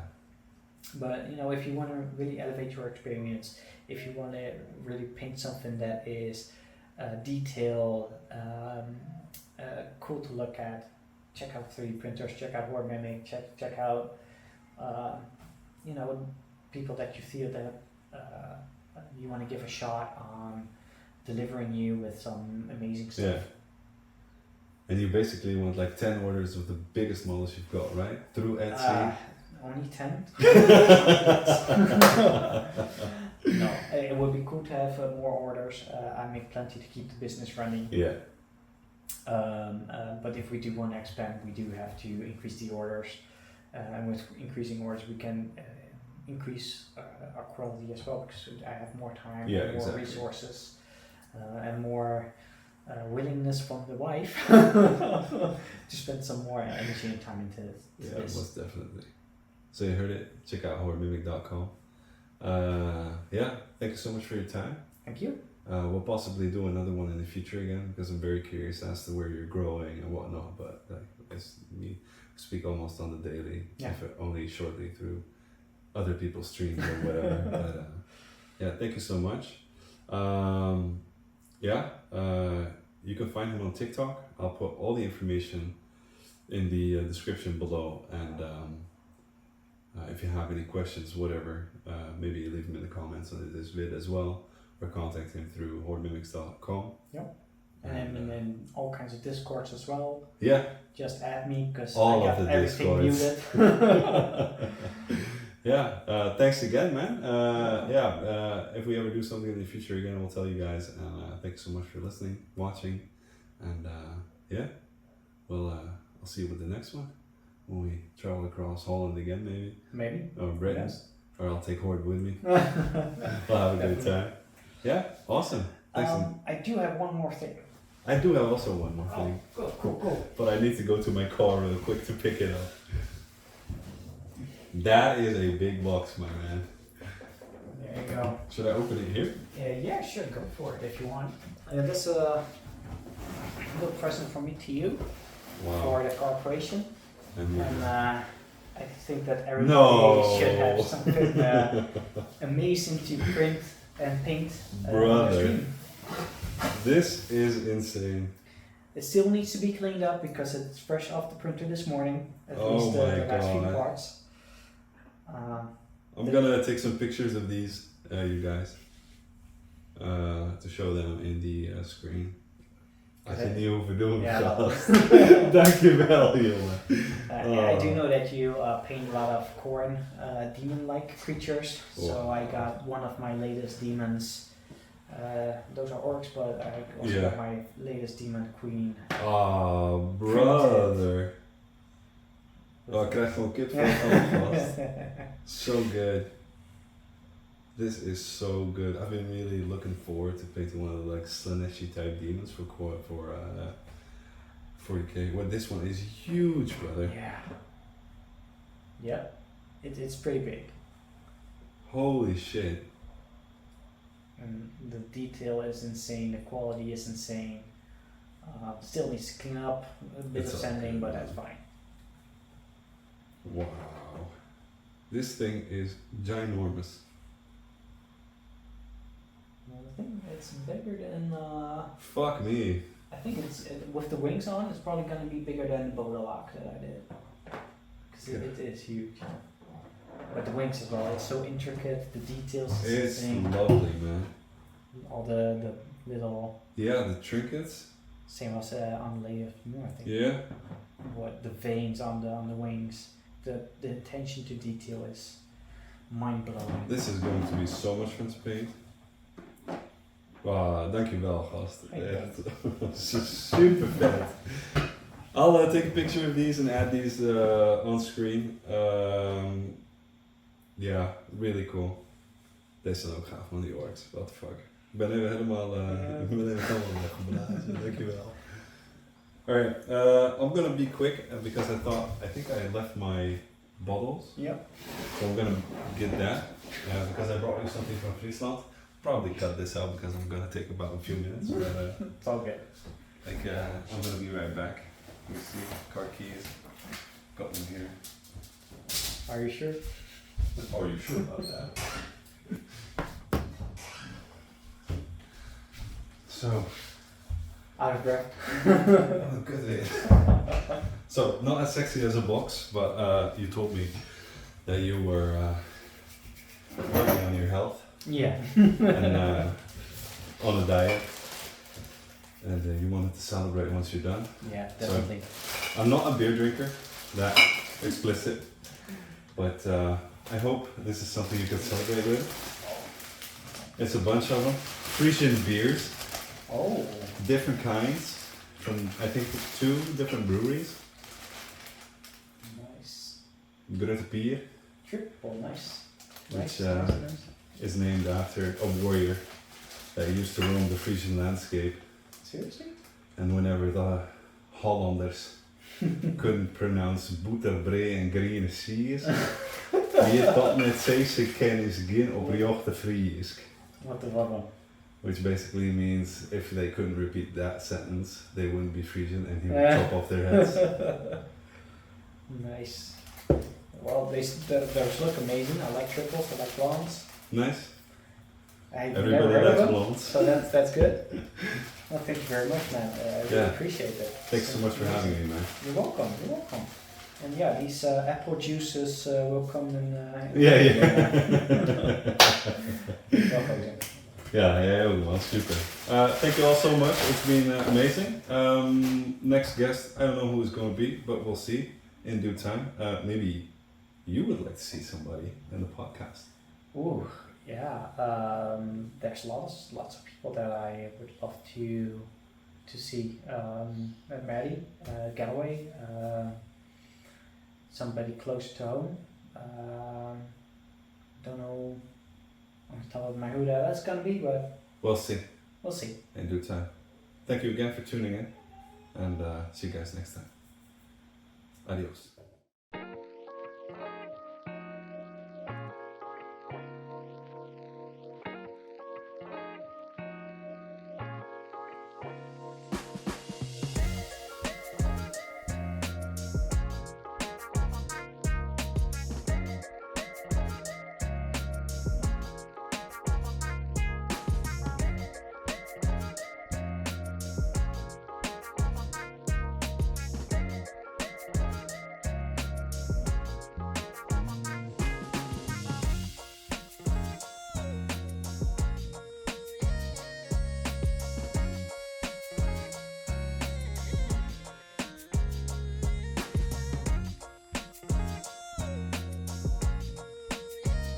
[SPEAKER 2] But if you want to really elevate your experience, if you want to really paint something that is detailed, cool to look at, check out 3D printers, check out Hoard Mimic, check out people that you feel that you want to give a shot on delivering you with some amazing stuff.
[SPEAKER 1] Yeah. And you basically want like 10 orders of the biggest models you've got, right? Through Etsy?
[SPEAKER 2] Only 10? No, it would be cool to have more orders. I make plenty to keep the business running.
[SPEAKER 1] Yeah.
[SPEAKER 2] But if we do want to expand, we do have to increase the orders. And with increasing orders, we can increase our quality as well, because I have more time, more resources, and more willingness from the wife to spend some more energy and time into this.
[SPEAKER 1] Yeah, most definitely. So you heard it. Check out hoardmimic.com. Thank you so much for your time.
[SPEAKER 2] Thank you.
[SPEAKER 1] We'll possibly do another one in the future again, because I'm very curious as to where you're growing and whatnot. But we speak almost on the daily, if only shortly through other people's streams or whatever. But thank you so much. You can find him on TikTok. I'll put all the information in the description below, and if you have any questions, whatever, maybe leave them in the comments on this vid as well, or contact him through hoardmimics.com.
[SPEAKER 2] Yep. And then all kinds of Discords as well.
[SPEAKER 1] Yeah.
[SPEAKER 2] Just add me, because I
[SPEAKER 1] got
[SPEAKER 2] the everything muted.
[SPEAKER 1] Thanks again, man. If we ever do something in the future again, we'll tell you guys. And thanks so much for listening, watching, and I'll see you with the next one when we travel across Holland again, maybe. Or Britain, or I'll take Hoard with me. We'll have a good time. Yeah, awesome. Thanks.
[SPEAKER 2] I do have one more thing.
[SPEAKER 1] I do have also one more thing.
[SPEAKER 2] Cool.
[SPEAKER 1] But I need to go to my car real quick to pick it up. That is a big box, my man.
[SPEAKER 2] There you go.
[SPEAKER 1] Should I open it here?
[SPEAKER 2] Yeah, sure, go for it if you want. This is a little present from me to you for the corporation. And I think that everybody should have something amazing to print and paint.
[SPEAKER 1] Brother, this is insane.
[SPEAKER 2] It still needs to be cleaned up because it's fresh off the printer this morning. At least the last few parts.
[SPEAKER 1] I'm gonna take some pictures of these, you guys, to show them in the screen. Als je niet over doen gaat. Dankjewel, jongen.
[SPEAKER 2] I do know that you paint a lot of corn, demon-like creatures. So I got one of my latest demons. Those are orcs, but I also got my latest demon queen.
[SPEAKER 1] Oh, brother. Ik krijg gewoon kipvel vast. So good. This is so good. I've been really looking forward to painting one of the like Slaneshi type demons for 40k. Well, this one is huge, brother.
[SPEAKER 2] Yeah. Yep. It's pretty big.
[SPEAKER 1] Holy shit.
[SPEAKER 2] and the detail is insane. The quality is insane. Still needs to clean up a bit
[SPEAKER 1] It's
[SPEAKER 2] of
[SPEAKER 1] all
[SPEAKER 2] sanding,
[SPEAKER 1] good,
[SPEAKER 2] but
[SPEAKER 1] man.
[SPEAKER 2] that's fine.
[SPEAKER 1] Wow. This thing is ginormous.
[SPEAKER 2] I think it's bigger than.
[SPEAKER 1] Fuck me.
[SPEAKER 2] I think it's with the wings on. It's probably gonna be bigger than the Bodalock that I did, because it is huge. But the wings as well. It's so intricate. The details.
[SPEAKER 1] It's
[SPEAKER 2] insane.
[SPEAKER 1] lovely, man.
[SPEAKER 2] All the little
[SPEAKER 1] Yeah, the trinkets.
[SPEAKER 2] same as on the Lady of the Moon, I think.
[SPEAKER 1] Yeah.
[SPEAKER 2] What the veins on the wings. The attention to detail is mind blowing.
[SPEAKER 1] This is going to be so much fun to paint. Wow, dankjewel gast. Echt super vet. I'll take a picture of these and add these on screen. Yeah, really cool. Deze zijn ook gaaf man, die orks. What the fuck. Ik ben even helemaal weggeblazen. Dankjewel. Alright, I'm gonna be quick because I think I left my bottles.
[SPEAKER 2] Yep.
[SPEAKER 1] So I'm gonna get that because I brought you something from Friesland. Probably cut this out because I'm gonna take about a few minutes. But,
[SPEAKER 2] It's all good.
[SPEAKER 1] I'm gonna be right back. You see, car keys. Got them here.
[SPEAKER 2] Are you sure?
[SPEAKER 1] Are you sure about that? So.
[SPEAKER 2] Out of breath.
[SPEAKER 1] Oh, good. So, not as sexy as a box, but you told me that you were working on your health
[SPEAKER 2] Yeah.
[SPEAKER 1] and on a diet, and you wanted to celebrate once you're done.
[SPEAKER 2] Yeah, definitely.
[SPEAKER 1] I'm not a beer drinker, that explicit, but I hope this is something you can celebrate with. It's a bunch of them. Frisian beers.
[SPEAKER 2] Oh.
[SPEAKER 1] Different kinds from I think 2 different breweries.
[SPEAKER 2] Nice.
[SPEAKER 1] Grutte Bier
[SPEAKER 2] Triple, nice.
[SPEAKER 1] Which,
[SPEAKER 2] nice.
[SPEAKER 1] is named after a warrior that used to roam the Frisian landscape,
[SPEAKER 2] Seriously?
[SPEAKER 1] and whenever the Hollanders couldn't pronounce Boeterbree en Green Sies, die dat met zeese kennis gin op jochte Friesk.
[SPEAKER 2] What the fuck?
[SPEAKER 1] Which basically means if they couldn't repeat that sentence, they wouldn't be Frisian and he would chop off their heads.
[SPEAKER 2] Nice. Well, those look amazing. I like triples, I like blondes.
[SPEAKER 1] Nice.
[SPEAKER 2] I've
[SPEAKER 1] Everybody
[SPEAKER 2] never heard
[SPEAKER 1] likes
[SPEAKER 2] of them,
[SPEAKER 1] blondes.
[SPEAKER 2] so that's good. Well, thank you very much, man. I really
[SPEAKER 1] Yeah.
[SPEAKER 2] appreciate it.
[SPEAKER 1] Thanks so much for having me, man.
[SPEAKER 2] You're welcome. You're welcome. And yeah, these apple juices will come in. Welcome.
[SPEAKER 1] Yeah, well, super. Thank you all so much. It's been amazing. Next guest, I don't know who it's going to be, but we'll see in due time. Maybe you would like to see somebody in the podcast.
[SPEAKER 2] Ooh, yeah. There's lots of people that I would love to see. Maddie, Galloway, somebody closer to home. Don't know on the top of my head that's gonna be, but
[SPEAKER 1] We'll see
[SPEAKER 2] we'll see.
[SPEAKER 1] in due time. Thank you again for tuning in, and see you guys next time. Adios.